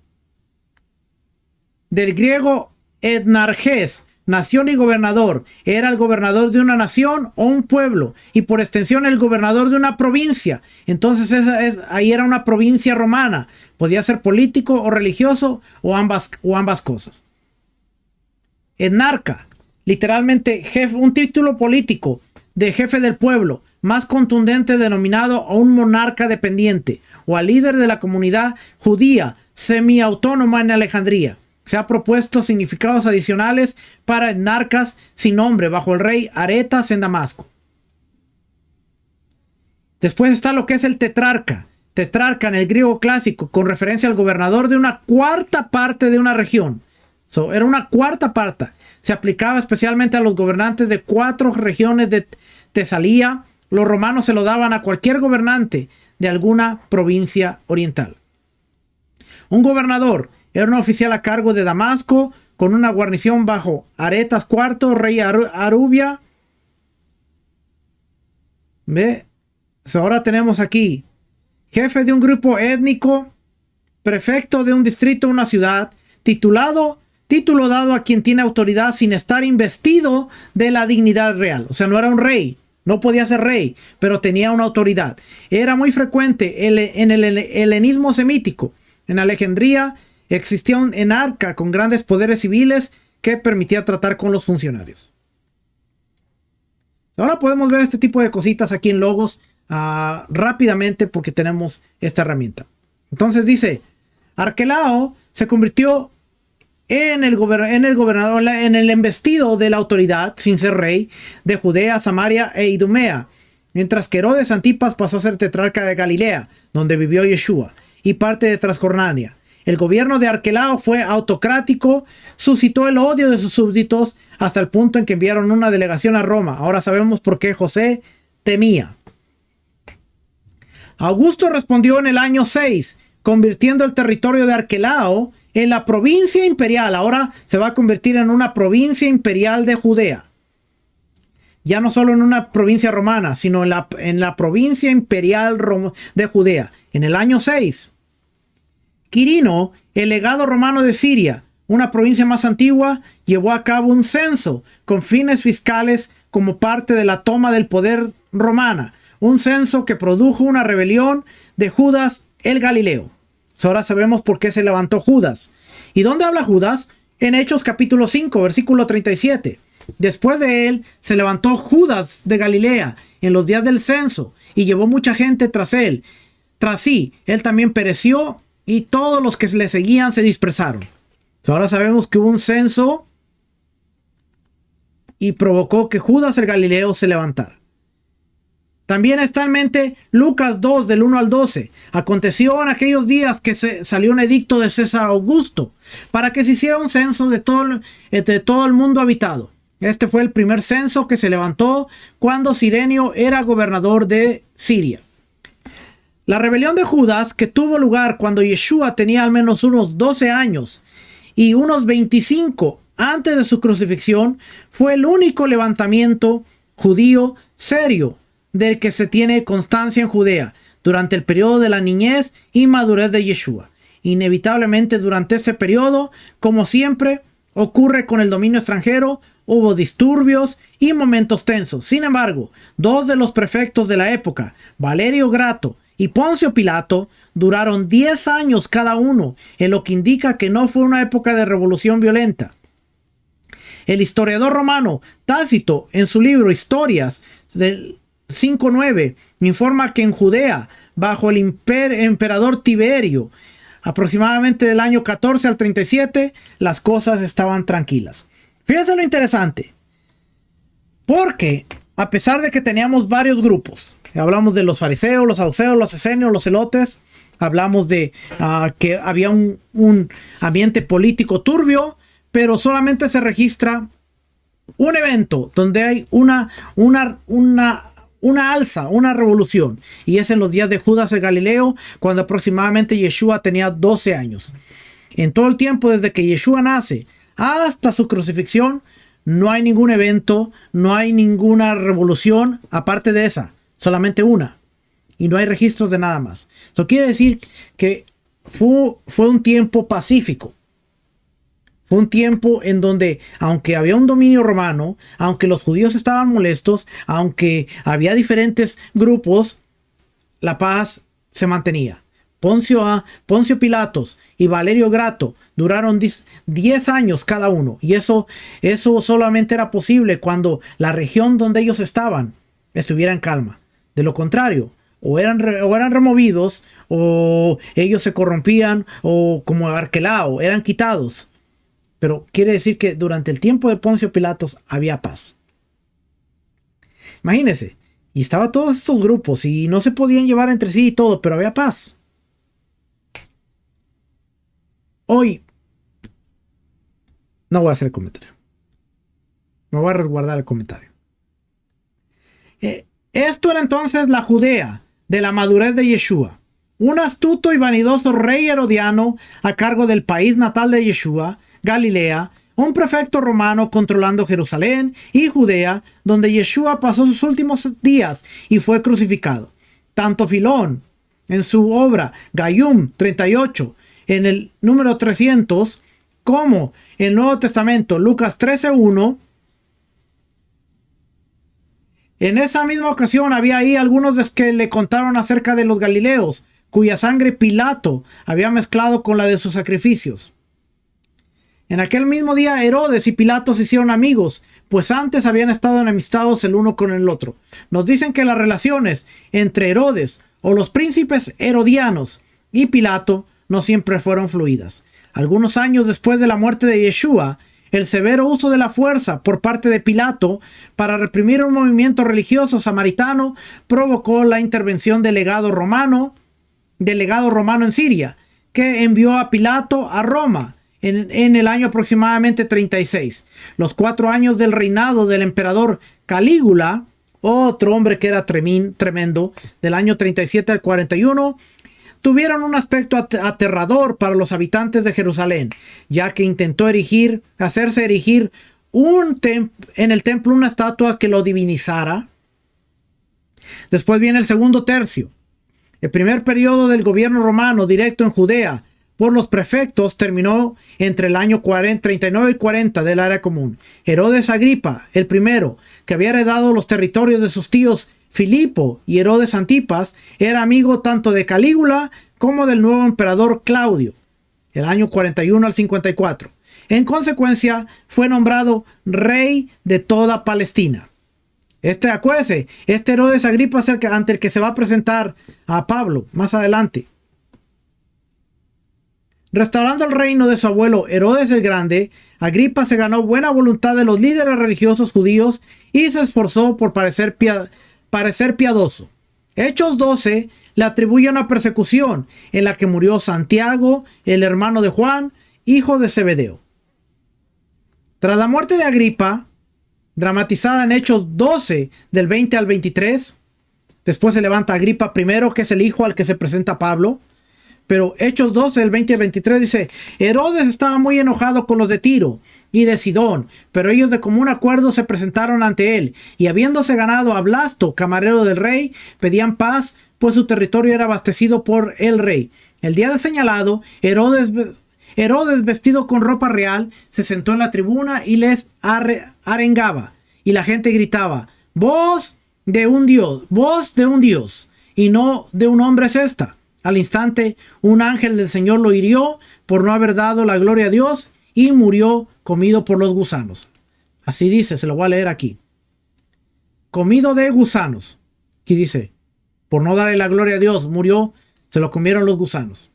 Del griego etnarjes, nación y gobernador. Era el gobernador de una nación o un pueblo, y por extensión el gobernador de una provincia. Entonces ahí era una provincia romana. Podía ser político o religioso o ambas cosas. Etnarca, literalmente jefe, un título político de jefe del pueblo, más contundente, denominado a un monarca dependiente o al líder de la comunidad judía semiautónoma en Alejandría. Se ha propuesto significados adicionales para etnarcas sin nombre bajo el rey Aretas en Damasco. Después está lo que es el tetrarca. Tetrarca en el griego clásico, con referencia al gobernador de una cuarta parte de una región. Era una cuarta parte. Se aplicaba especialmente a los gobernantes de 4 regiones de Tesalía. Los romanos se lo daban a cualquier gobernante de alguna provincia oriental. Un gobernador era un oficial a cargo de Damasco, con una guarnición bajo Aretas IV, rey Arubia. ¿Ve? Ahora tenemos aquí jefe de un grupo étnico, prefecto de un distrito o una ciudad, título dado a quien tiene autoridad sin estar investido de la dignidad real. O sea, no era un rey, no podía ser rey, pero tenía una autoridad. Era muy frecuente en el helenismo semítico. En Alejandría existía un enarca con grandes poderes civiles que permitía tratar con los funcionarios. Ahora podemos ver este tipo de cositas aquí en Logos rápidamente, porque tenemos esta herramienta. Entonces dice: Arquelao se convirtió en el gobernador, en el investido de la autoridad, sin ser rey, de Judea, Samaria e Idumea, mientras que Herodes Antipas pasó a ser tetrarca de Galilea, donde vivió Yeshua, y parte de Transjordania. El gobierno de Arquelao fue autocrático, suscitó el odio de sus súbditos hasta el punto en que enviaron una delegación a Roma. Ahora sabemos por qué José temía. Augusto respondió en el año 6, convirtiendo el territorio de Arquelao en la provincia imperial. Ahora se va a convertir en una provincia imperial de Judea. Ya no solo en una provincia romana, sino en la provincia imperial de Judea. En el año 6. Quirino, el legado romano de Siria, una provincia más antigua, llevó a cabo un censo con fines fiscales como parte de la toma del poder romana. Un censo que produjo una rebelión de Judas el Galileo. Ahora sabemos por qué se levantó Judas. ¿Y dónde habla Judas? En Hechos capítulo 5, versículo 37. Después de él se levantó Judas de Galilea en los días del censo y llevó mucha gente tras él. Tras sí, él también pereció y todos los que le seguían se dispersaron. Ahora sabemos que hubo un censo y provocó que Judas el Galileo se levantara. También está en mente Lucas 2, del 1 al 12. Aconteció en aquellos días que se salió un edicto de César Augusto para que se hiciera un censo de todo el mundo habitado. Este fue el primer censo que se levantó cuando Cirenio era gobernador de Siria. La rebelión de Judas, que tuvo lugar cuando Yeshua tenía al menos unos 12 años y unos 25 antes de su crucifixión, fue el único levantamiento judío serio del que se tiene constancia en Judea durante el periodo de la niñez y madurez de Yeshua. Inevitablemente durante ese periodo, como siempre ocurre con el dominio extranjero, hubo disturbios y momentos tensos. Sin embargo, 2 de los prefectos de la época, Valerio Grato y Poncio Pilato, duraron 10 años cada uno, en lo que indica que no fue una época de revolución violenta. El historiador romano Tácito, en su libro Historias del 5.9, informa que en Judea, bajo el emperador Tiberio, aproximadamente del año 14 al 37, las cosas estaban tranquilas. Fíjense lo interesante. Porque a pesar de que teníamos varios grupos, hablamos de los fariseos, los saduceos, los esenios, los celotes, hablamos de que había un ambiente político turbio, pero solamente se registra un evento donde hay una alza, una revolución, y es en los días de Judas el Galileo, cuando aproximadamente Yeshua tenía 12 años. En todo el tiempo desde que Yeshua nace hasta su crucifixión, no hay ningún evento, no hay ninguna revolución aparte de esa, solamente una, y no hay registros de nada más. Eso quiere decir que fue un tiempo pacífico. Fue un tiempo en donde, aunque había un dominio romano, aunque los judíos estaban molestos, aunque había diferentes grupos, la paz se mantenía. Poncio Pilatos y Valerio Grato duraron 10 años cada uno. Y eso solamente era posible cuando la región donde ellos estaban estuviera en calma. De lo contrario, o eran removidos, o ellos se corrompían, o como Arquelao, eran quitados. Pero quiere decir que durante el tiempo de Poncio Pilatos había paz. Imagínense, y estaban todos estos grupos y no se podían llevar entre sí y todo, pero había paz. Hoy no voy a hacer el comentario. Me voy a resguardar el comentario. Esto era entonces la Judea de la madurez de Yeshua. Un astuto y vanidoso rey herodiano a cargo del país natal de Yeshua, Galilea, un prefecto romano controlando Jerusalén y Judea, donde Yeshua pasó sus últimos días y fue crucificado. Tanto Filón, en su obra Gayum 38, en el número 300, como en el Nuevo Testamento, Lucas 13:1, en esa misma ocasión había ahí algunos que le contaron acerca de los galileos, cuya sangre Pilato había mezclado con la de sus sacrificios. En aquel mismo día Herodes y Pilato se hicieron amigos, pues antes habían estado enemistados el uno con el otro. Nos dicen que las relaciones entre Herodes o los príncipes herodianos y Pilato no siempre fueron fluidas. Algunos años después de la muerte de Yeshua, el severo uso de la fuerza por parte de Pilato para reprimir un movimiento religioso samaritano provocó la intervención del legado romano en Siria, que envió a Pilato a Roma en el año aproximadamente 36. Los 4 años del reinado del emperador Calígula, otro hombre que era tremendo, del año 37 al 41, tuvieron un aspecto aterrador para los habitantes de Jerusalén, ya que intentó hacerse erigir en el templo una estatua que lo divinizara. Después viene el segundo tercio. El primer periodo del gobierno romano directo en Judea por los prefectos terminó entre el año 39 y 40 del área común. Herodes Agripa, el primero, que había heredado los territorios de sus tíos Filipo y Herodes Antipas, era amigo tanto de Calígula como del nuevo emperador Claudio, el año 41 al 54. En consecuencia, fue nombrado rey de toda Palestina. Acuérdese, este Herodes Agripa es ante el que se va a presentar a Pablo más adelante. Restaurando el reino de su abuelo Herodes el Grande, Agripa se ganó buena voluntad de los líderes religiosos judíos y se esforzó por parecer piadoso. Hechos 12 le atribuye una persecución en la que murió Santiago, el hermano de Juan, hijo de Zebedeo. Tras la muerte de Agripa, dramatizada en Hechos 12 del 20 al 23, después se levanta Agripa I, que es el hijo al que se presenta Pablo. Pero Hechos 12, del 20 al 23 dice: Herodes estaba muy enojado con los de Tiro y de Sidón, pero ellos de común acuerdo se presentaron ante él, y habiéndose ganado a Blasto, camarero del rey, pedían paz, pues su territorio era abastecido por el rey. El día de señalado, Herodes, vestido con ropa real, se sentó en la tribuna y les arengaba, y la gente gritaba: voz de un Dios, y no de un hombre es esta. Al instante, un ángel del Señor lo hirió por no haber dado la gloria a Dios y murió comido por los gusanos. Así dice, se lo voy a leer aquí. Comido de gusanos. Aquí dice, por no darle la gloria a Dios, murió, se lo comieron los gusanos.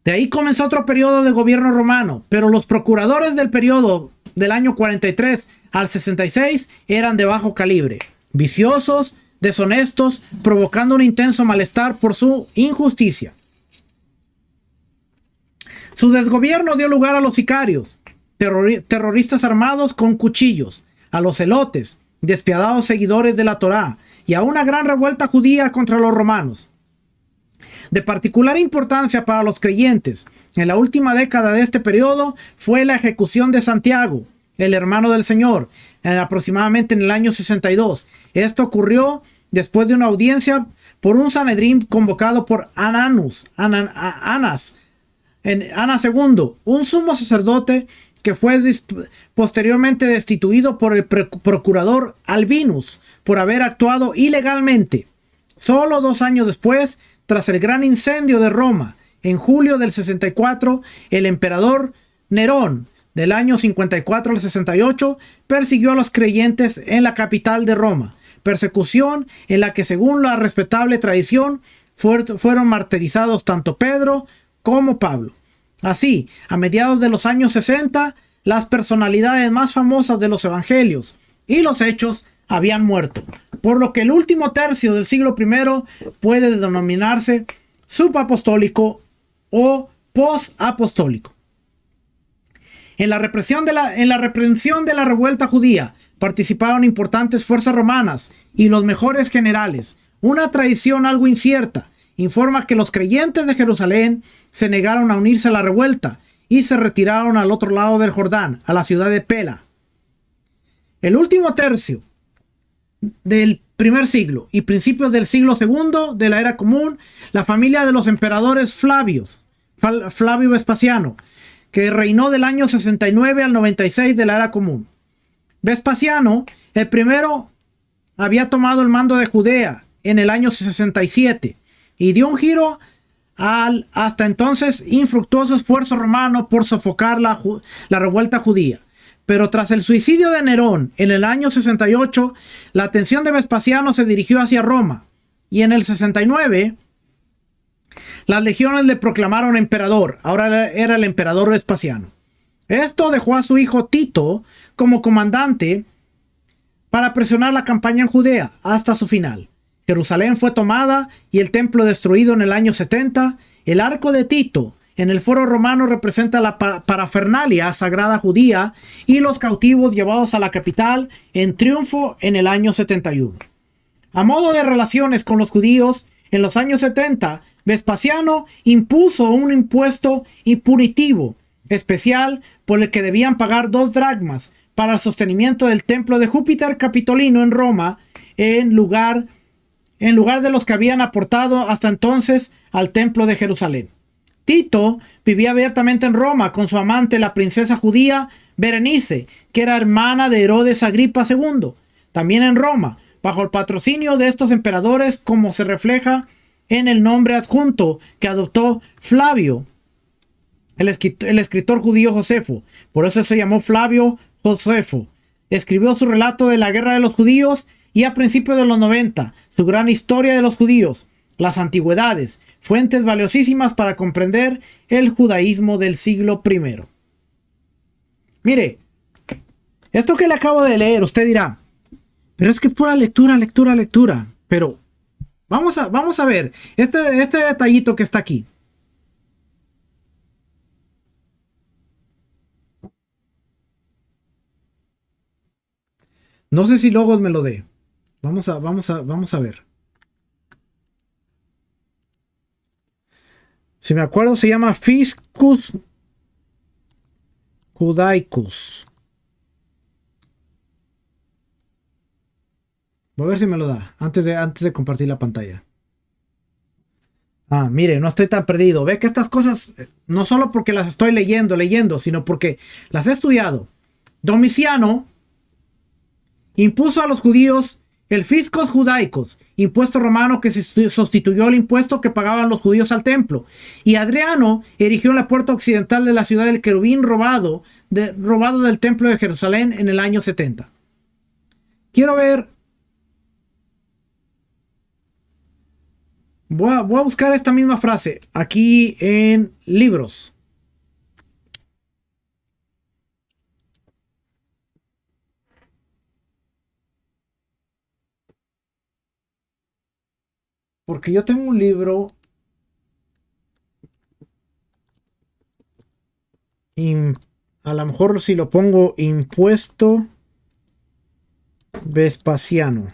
De ahí comenzó otro periodo de gobierno romano, pero los procuradores del periodo del año 43 al 66 eran de bajo calibre, viciosos, deshonestos, provocando un intenso malestar por su injusticia. Su desgobierno dio lugar a los sicarios, terroristas armados con cuchillos, a los celotes, despiadados seguidores de la Torá, y a una gran revuelta judía contra los romanos. De particular importancia para los creyentes en la última década de este periodo fue la ejecución de Santiago, el hermano del Señor, aproximadamente en el año 62. Esto ocurrió después de una audiencia por un Sanedrín convocado por Anas II, un sumo sacerdote que fue posteriormente destituido por el procurador Albinus por haber actuado ilegalmente. Solo 2 años después, tras el gran incendio de Roma, en julio del 64, el emperador Nerón, del año 54 al 68, persiguió a los creyentes en la capital de Roma, persecución en la que, según la respetable tradición, fueron martirizados tanto Pedro como Pablo. Así, a mediados de los años 60, las personalidades más famosas de los evangelios y los hechos habían muerto, por lo que el último tercio del siglo I puede denominarse subapostólico o posapostólico. En la represión de la revuelta judía participaron importantes fuerzas romanas y los mejores generales. Una tradición algo incierta informa que los creyentes de Jerusalén se negaron a unirse a la revuelta y se retiraron al otro lado del Jordán, a la ciudad de Pela. El último tercio del primer siglo y principios del siglo II de la era común, la familia de los emperadores Flavio Vespasiano, que reinó del año 69 al 96 de la era común. Vespasiano, el primero, había tomado el mando de Judea en el año 67 y dio un giro al hasta entonces infructuoso esfuerzo romano por sofocar la revuelta judía. Pero tras el suicidio de Nerón en el año 68, la atención de Vespasiano se dirigió hacia Roma, y en el 69 las legiones le proclamaron emperador. Ahora era el emperador Vespasiano. Esto dejó a su hijo Tito como comandante para presionar la campaña en Judea hasta su final. Jerusalén fue tomada y el templo destruido en el año 70. El arco de Tito en el foro romano representa la parafernalia sagrada judía y los cautivos llevados a la capital en triunfo en el año 71. A modo de relaciones con los judíos, en los años 70, Vespasiano impuso un impuesto impunitivo especial por el que debían pagar 2 dracmas para el sostenimiento del templo de Júpiter Capitolino en Roma, en lugar de los que habían aportado hasta entonces al templo de Jerusalén. Tito vivía abiertamente en Roma con su amante, la princesa judía Berenice, que era hermana de Herodes Agripa II, también en Roma, bajo el patrocinio de estos emperadores, como se refleja en el nombre adjunto que adoptó Flavio, el escritor judío Josefo. Por eso se llamó Flavio Josefo. Escribió su relato de la guerra de los judíos y a principios de los 90, su gran historia de los judíos, las antigüedades, fuentes valiosísimas para comprender el judaísmo del siglo I. Mire, esto que le acabo de leer, usted dirá, pero es que pura lectura. Pero vamos a ver este detallito que está aquí. No sé si Logos me lo dé. Vamos a ver. Si me acuerdo, se llama Fiscus Judaicus. Voy a ver si me lo da antes de compartir la pantalla. Ah, mire, no estoy tan perdido. Ve que estas cosas, no solo porque las estoy leyendo, sino porque las he estudiado. Domiciano impuso a los judíos el fiscus judaicus, impuesto romano que sustituyó el impuesto que pagaban los judíos al templo. Y Adriano erigió la puerta occidental de la ciudad del querubín robado del templo de Jerusalén en el año 70. Quiero ver. Voy a buscar esta misma frase aquí en libros. Porque yo tengo un libro, a lo mejor si lo pongo impuesto Vespasiano.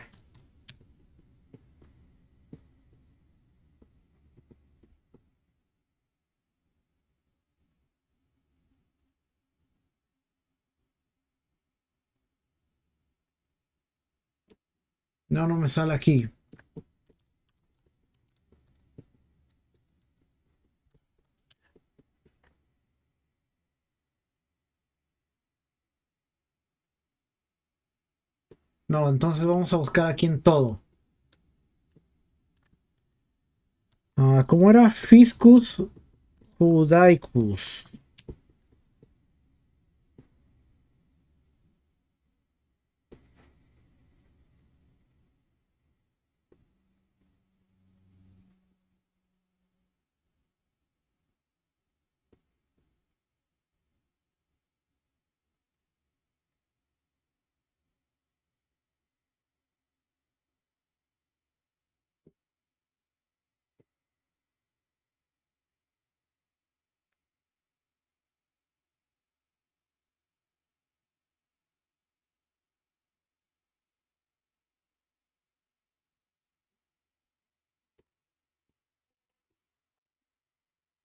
No, no me sale aquí. No, entonces vamos a buscar aquí en todo. ¿Cómo era? Fiscus Judaicus.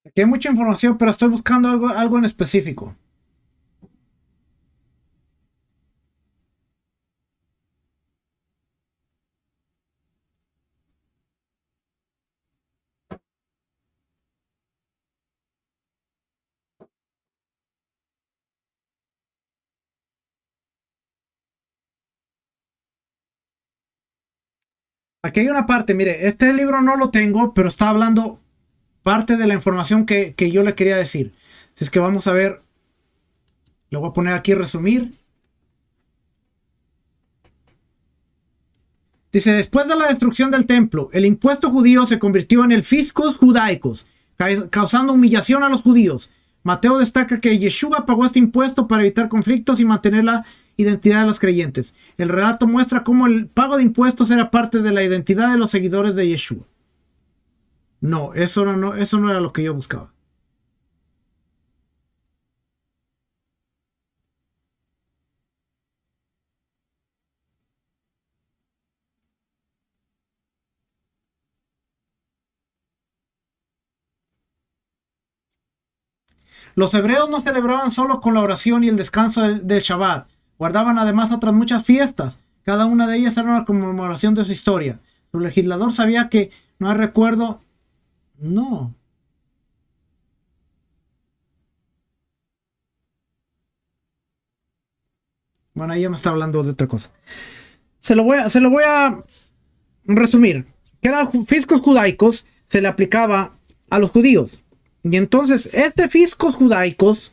Aquí hay mucha información, pero estoy buscando algo en específico. Aquí hay una parte, mire, este libro no lo tengo, pero está hablando parte de la información que yo le quería decir. Así es que vamos a ver, lo voy a poner aquí resumir. Dice, después de la destrucción del templo, el impuesto judío se convirtió en el fiscus judaicus, causando humillación a los judíos. Mateo destaca que Yeshua pagó este impuesto para evitar conflictos y mantener la identidad de los creyentes. El relato muestra cómo el pago de impuestos era parte de la identidad de los seguidores de Yeshua. No, eso no era lo que yo buscaba. Los hebreos no celebraban solo con la oración y el descanso del Shabbat, guardaban además otras muchas fiestas, cada una de ellas era una conmemoración de su historia. Su legislador sabía que no hay recuerdo. No. Bueno, ahí ya me está hablando de otra cosa. Se lo voy a resumir. Que eran fiscos judaicos, se le aplicaba a los judíos. Y entonces, este fiscos judaicos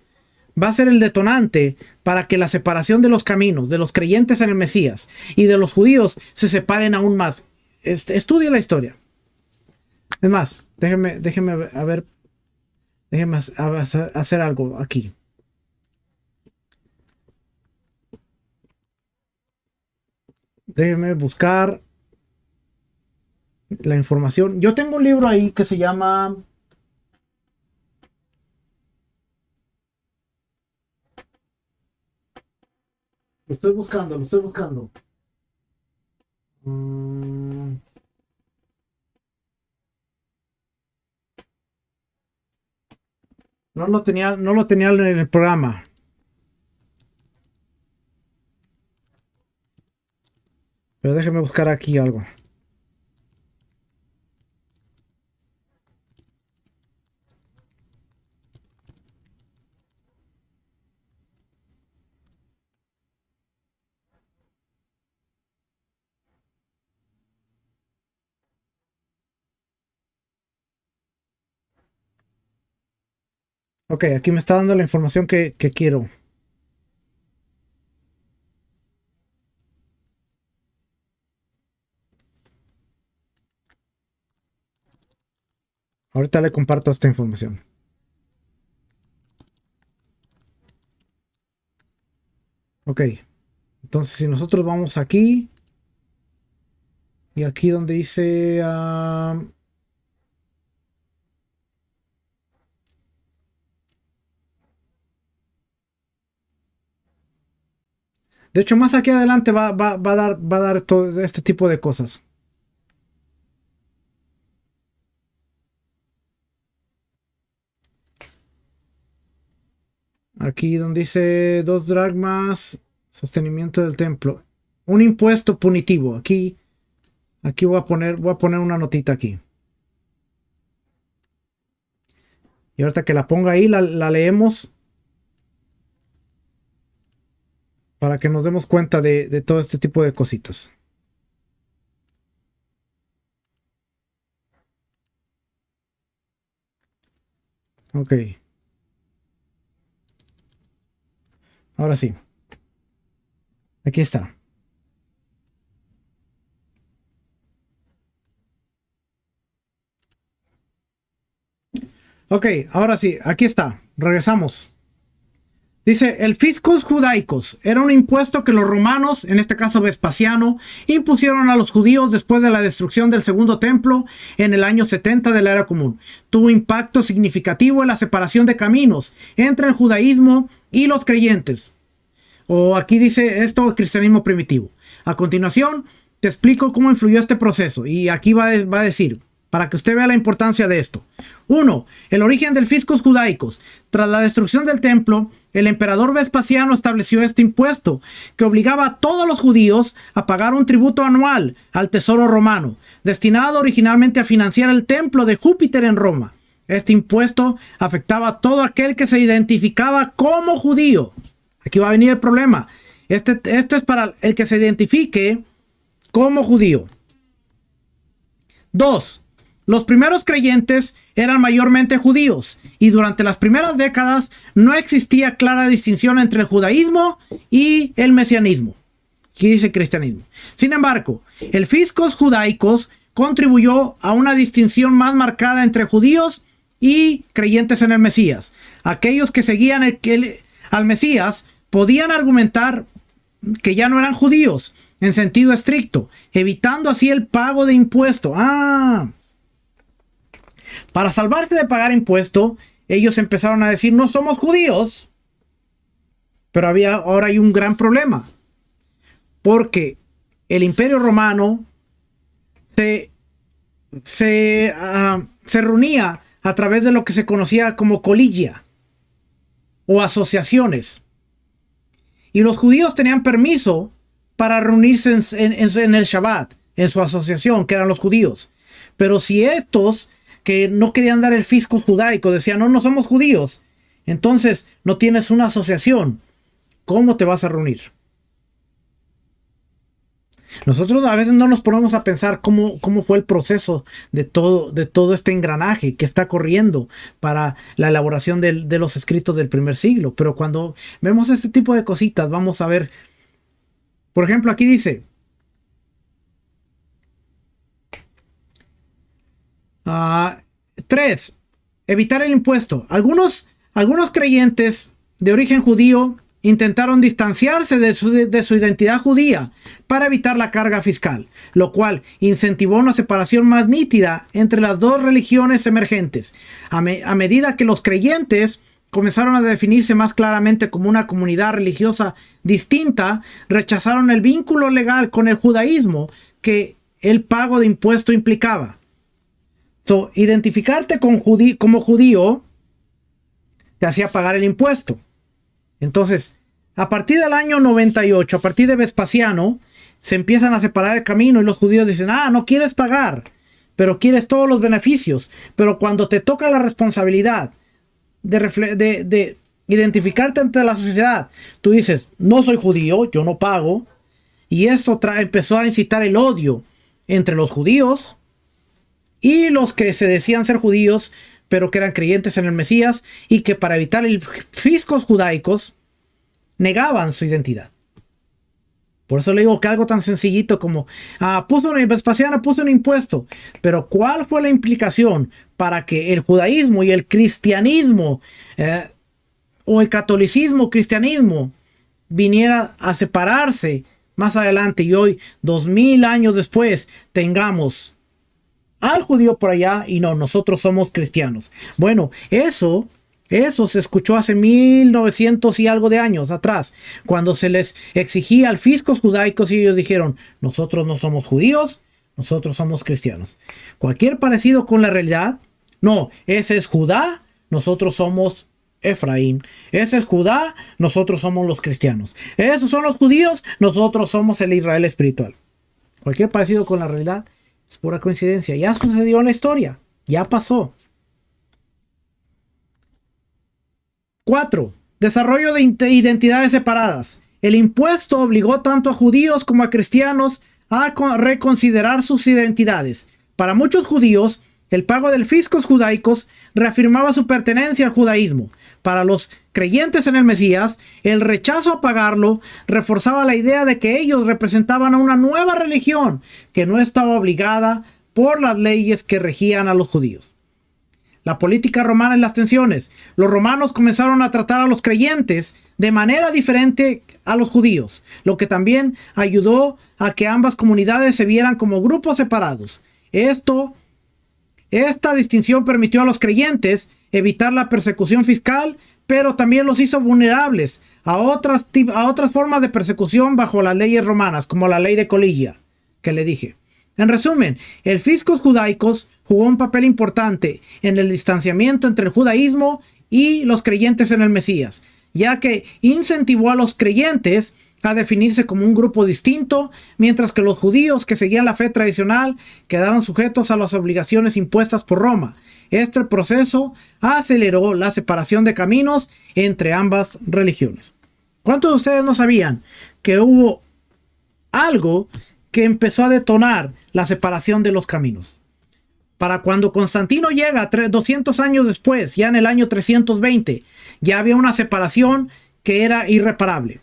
va a ser el detonante para que la separación de los caminos, de los creyentes en el Mesías y de los judíos se separen aún más. Estudie la historia. Es más, déjeme a ver, déjeme hacer algo aquí. Déjeme buscar la información. Yo tengo un libro ahí que se llama. Lo estoy buscando, lo estoy buscando. Mm, no lo tenía en el programa. Pero déjeme buscar aquí algo. Ok, aquí me está dando la información que quiero. Ahorita le comparto esta información. Ok. Entonces, si nosotros vamos aquí. Y aquí donde dice... de hecho, más aquí adelante va a dar todo este tipo de cosas. Aquí donde dice 2 dracmas, sostenimiento del templo. Un impuesto punitivo. Aquí voy a poner una notita aquí. Y ahorita que la ponga ahí, la leemos. Para que nos demos cuenta de todo este tipo de cositas. Ok. Ahora sí. Aquí está. Ok, ahora sí, aquí está. Regresamos. Dice, el fiscus judaicos era un impuesto que los romanos, en este caso Vespasiano, impusieron a los judíos después de la destrucción del segundo templo en el año 70 de la era común. Tuvo impacto significativo en la separación de caminos entre el judaísmo y los creyentes. O aquí dice esto, cristianismo primitivo. A continuación, te explico cómo influyó este proceso. Y aquí va a decir, para que usted vea la importancia de esto. 1. El origen del fiscus judaicos. Tras la destrucción del templo, el emperador Vespasiano estableció este impuesto que obligaba a todos los judíos a pagar un tributo anual al tesoro romano, destinado originalmente a financiar el templo de Júpiter en Roma. Este impuesto afectaba a todo aquel que se identificaba como judío. Aquí va a venir el problema. Esto es para el que se identifique como judío. 2. Los primeros creyentes eran mayormente judíos y durante las primeras décadas no existía clara distinción entre el judaísmo y el mesianismo. Aquí dice cristianismo. Sin embargo, el fiscus judaicos contribuyó a una distinción más marcada entre judíos y creyentes en el Mesías. Aquellos que seguían al Mesías podían argumentar que ya no eran judíos en sentido estricto, evitando así el pago de impuesto. Para salvarse de pagar impuesto, ellos empezaron a decir, no somos judíos. Pero ahora hay un gran problema. Porque el Imperio Romano se reunía a través de lo que se conocía como coligia o asociaciones. Y los judíos tenían permiso para reunirse en el Shabbat, en su asociación, que eran los judíos. Pero si estos que no querían dar el fisco judaico decían, no somos judíos, entonces no tienes una asociación, ¿cómo te vas a reunir? Nosotros a veces no nos ponemos a pensar cómo fue el proceso de todo este engranaje que está corriendo para la elaboración de los escritos del primer siglo. Pero cuando vemos este tipo de cositas, vamos a ver. Por ejemplo, aquí dice. 3. Evitar el impuesto. Algunos creyentes de origen judío intentaron distanciarse de su identidad judía para evitar la carga fiscal, lo cual incentivó una separación más nítida entre las dos religiones emergentes. A medida que los creyentes comenzaron a definirse más claramente como una comunidad religiosa distinta, rechazaron el vínculo legal con el judaísmo que el pago de impuesto implicaba. Identificarte como judío te hacía pagar el impuesto. Entonces, a partir del año 98, a partir de Vespasiano, se empiezan a separar el camino y los judíos dicen, no quieres pagar, pero quieres todos los beneficios. Pero cuando te toca la responsabilidad de identificarte ante la sociedad, tú dices, no soy judío, yo no pago. Y esto empezó a incitar el odio entre los judíos y los que se decían ser judíos, pero que eran creyentes en el Mesías y que para evitar el fiscos judaicos negaban su identidad. Por eso le digo que algo tan sencillito como Vespasiano puso un impuesto, pero ¿cuál fue la implicación para que el judaísmo y el cristianismo o el catolicismo, cristianismo viniera a separarse más adelante y hoy, 2000 años después, tengamos al judío por allá y no, nosotros somos cristianos? Bueno, eso se escuchó hace 1900 y algo de años atrás, cuando se les exigía al fiscos judaicos y ellos dijeron, nosotros no somos judíos, nosotros somos cristianos. Cualquier parecido con la realidad, no, ese es Judá, nosotros somos Efraín, ese es Judá, nosotros somos los cristianos. Esos son los judíos, nosotros somos el Israel espiritual. Cualquier parecido con la realidad es pura coincidencia. Ya sucedió en la historia, ya pasó. 4. Desarrollo de identidades separadas. El impuesto obligó tanto a judíos como a cristianos a reconsiderar sus identidades. Para muchos judíos, el pago del fiscos judaicos reafirmaba su pertenencia al judaísmo. Para los creyentes en el Mesías, el rechazo a pagarlo reforzaba la idea de que ellos representaban a una nueva religión que no estaba obligada por las leyes que regían a los judíos. La política romana y las tensiones. Los romanos comenzaron a tratar a los creyentes de manera diferente a los judíos, lo que también ayudó a que ambas comunidades se vieran como grupos separados. Esta distinción permitió a los creyentes evitar la persecución fiscal, pero también los hizo vulnerables a otras formas de persecución bajo las leyes romanas, como la ley de Coligia, que le dije. En resumen, el fiscos judaicos jugó un papel importante en el distanciamiento entre el judaísmo y los creyentes en el Mesías, ya que incentivó a los creyentes a definirse como un grupo distinto, mientras que los judíos que seguían la fe tradicional quedaron sujetos a las obligaciones impuestas por Roma. Este proceso aceleró la separación de caminos entre ambas religiones. ¿Cuántos de ustedes no sabían que hubo algo que empezó a detonar la separación de los caminos? Para cuando Constantino llega 200 años después, ya en el año 320, ya había una separación que era irreparable.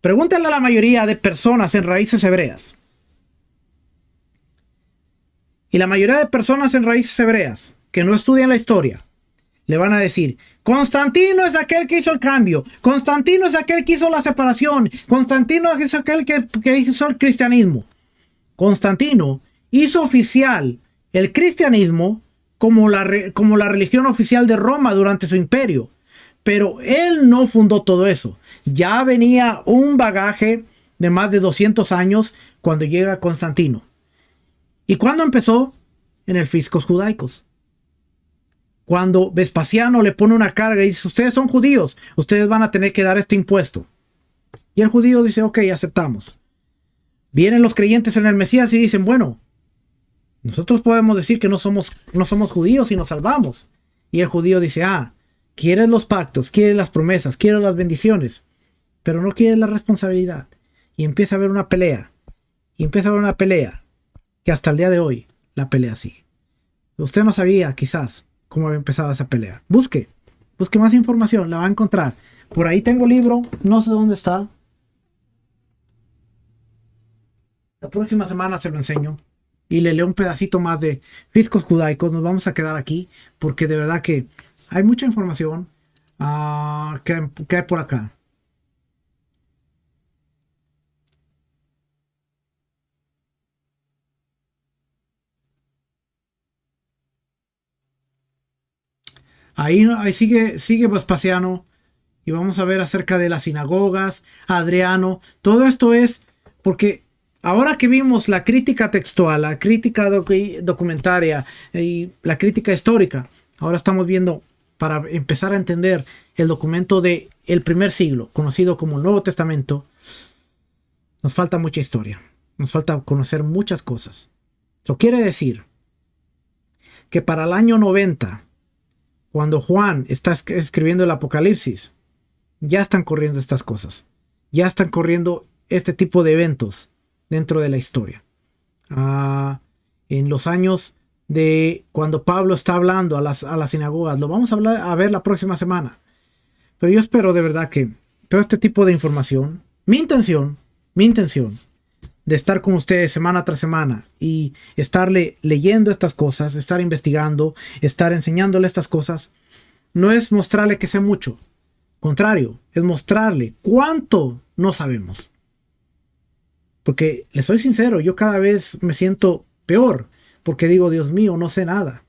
Pregúntale a la mayoría de personas en raíces hebreas. Y la mayoría de personas en raíces hebreas que no estudian la historia, le van a decir, Constantino es aquel que hizo el cambio, Constantino es aquel que hizo la separación, Constantino es aquel que hizo el cristianismo. Constantino hizo oficial el cristianismo como la religión oficial de Roma durante su imperio. Pero él no fundó todo eso. Ya venía un bagaje de más de 200 años cuando llega Constantino. ¿Y cuándo empezó? En el fiscos judaicos. Cuando Vespasiano le pone una carga y dice, ustedes son judíos, ustedes van a tener que dar este impuesto. Y el judío dice, ok, aceptamos. Vienen los creyentes en el Mesías y dicen, bueno, nosotros podemos decir que no somos judíos y nos salvamos. Y el judío dice, quieres los pactos, quieres las promesas, quieres las bendiciones, pero no quieres la responsabilidad. Y empieza a haber una pelea. Y empieza a haber una pelea que hasta el día de hoy la pelea sigue. Usted no sabía quizás cómo había empezado esa pelea. Busque más información, la va a encontrar. Por ahí tengo el libro, no sé dónde está. La próxima semana se lo enseño. Y le leo un pedacito más de fiscos judaicos. Nos vamos a quedar aquí porque de verdad que hay mucha información que hay por acá. Ahí sigue Vespasiano y vamos a ver acerca de las sinagogas, Adriano. Todo esto es porque ahora que vimos la crítica textual, la crítica documentaria y la crítica histórica, ahora estamos viendo para empezar a entender el documento del primer siglo, conocido como el Nuevo Testamento. Nos falta mucha historia, nos falta conocer muchas cosas. Eso quiere decir que para el año 90, cuando Juan está escribiendo el Apocalipsis, ya están corriendo estas cosas. Ya están corriendo este tipo de eventos dentro de la historia. En los años de cuando Pablo está hablando a las sinagogas, lo vamos a ver la próxima semana. Pero yo espero de verdad que todo este tipo de información, mi intención mi intención de estar con ustedes semana tras semana y estarle leyendo estas cosas, estar investigando, estar enseñándole estas cosas, no es mostrarle que sé mucho. Contrario, es mostrarle cuánto no sabemos. Porque les soy sincero, yo cada vez me siento peor porque digo, Dios mío, no sé nada.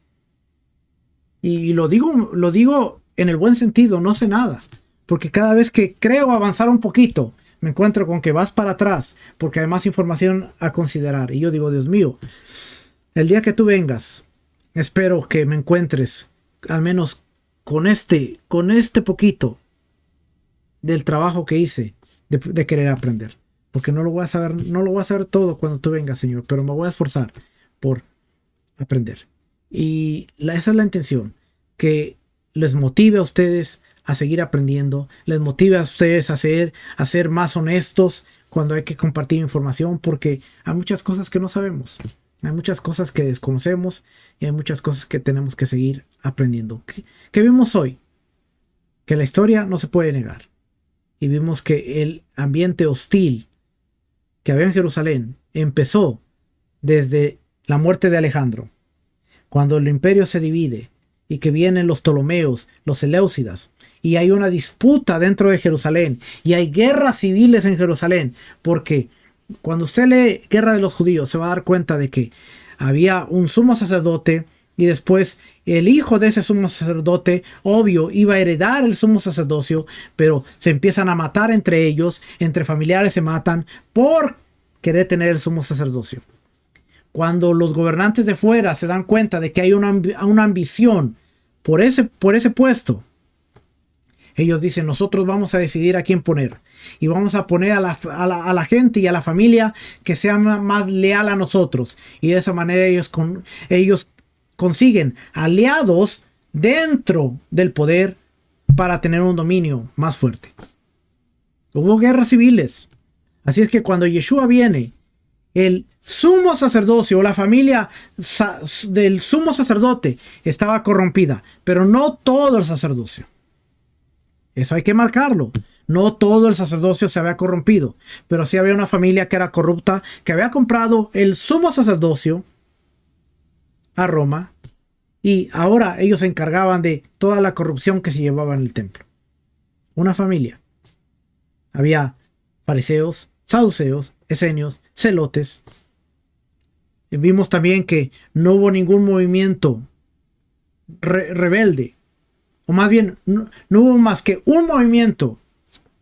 Y lo digo en el buen sentido, no sé nada. Porque cada vez que creo avanzar un poquito, me encuentro con que vas para atrás, porque hay más información a considerar. Y yo digo, Dios mío, el día que tú vengas, espero que me encuentres al menos con este poquito del trabajo que hice de querer aprender. Porque no lo voy a saber todo cuando tú vengas, Señor, pero me voy a esforzar por aprender. Y esa es la intención, que les motive a ustedes a seguir aprendiendo, les motive a ustedes a ser más honestos cuando hay que compartir información, porque hay muchas cosas que no sabemos, hay muchas cosas que desconocemos y hay muchas cosas que tenemos que seguir aprendiendo. ¿Qué vimos hoy? Que la historia no se puede negar. Y vimos que el ambiente hostil que había en Jerusalén empezó desde la muerte de Alejandro, cuando el imperio se divide y que vienen los Ptolomeos, los Seleucidas, y hay una disputa dentro de Jerusalén y hay guerras civiles en Jerusalén, porque cuando usted lee Guerra de los Judíos se va a dar cuenta de que había un sumo sacerdote y después el hijo de ese sumo sacerdote, obvio, iba a heredar el sumo sacerdocio, pero se empiezan a matar entre ellos, entre familiares se matan por querer tener el sumo sacerdocio. Cuando los gobernantes de fuera se dan cuenta de que hay una ambición por ese puesto, ellos dicen, nosotros vamos a decidir a quién poner. Y vamos a poner a la gente y a la familia que sea más leal a nosotros. Y de esa manera ellos consiguen aliados dentro del poder para tener un dominio más fuerte. Hubo guerras civiles. Así es que cuando Yeshua viene, el sumo sacerdocio o la familia del sumo sacerdote estaba corrompida, pero no todo el sacerdocio. Eso hay que marcarlo. No todo el sacerdocio se había corrompido, pero sí había una familia que era corrupta, que había comprado el sumo sacerdocio a Roma y ahora ellos se encargaban de toda la corrupción que se llevaba en el templo. Una familia. Había fariseos, saduceos, esenios, celotes. Y vimos también que no hubo ningún movimiento rebelde, o más bien no hubo más que un movimiento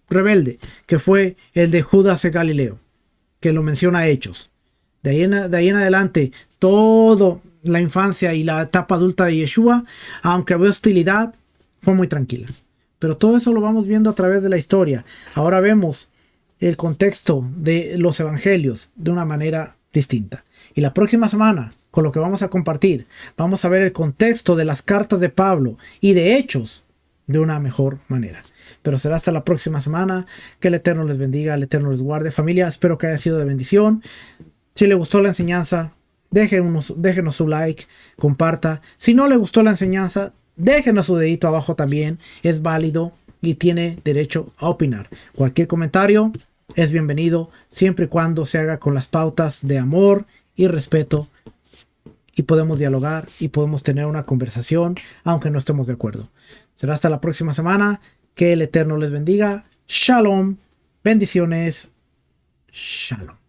rebelde, que fue el de Judas de Galileo, que lo menciona Hechos. De ahí en adelante, toda la infancia y la etapa adulta de Yeshua, aunque había hostilidad, fue muy tranquila. Pero todo eso lo vamos viendo a través de la historia. Ahora vemos el contexto de los evangelios de una manera distinta. Y la próxima semana, con lo que vamos a compartir, vamos a ver el contexto de las cartas de Pablo y de Hechos de una mejor manera. Pero será hasta la próxima semana. Que el Eterno les bendiga, el Eterno les guarde. Familia, espero que haya sido de bendición. Si le gustó la enseñanza, déjenos su like, comparta. Si no le gustó la enseñanza, déjenos su dedito abajo también. Es válido y tiene derecho a opinar. Cualquier comentario es bienvenido, siempre y cuando se haga con las pautas de amor y respeto, y podemos dialogar y podemos tener una conversación aunque no estemos de acuerdo. Será hasta la próxima semana. Que el Eterno les bendiga. Shalom, bendiciones. Shalom.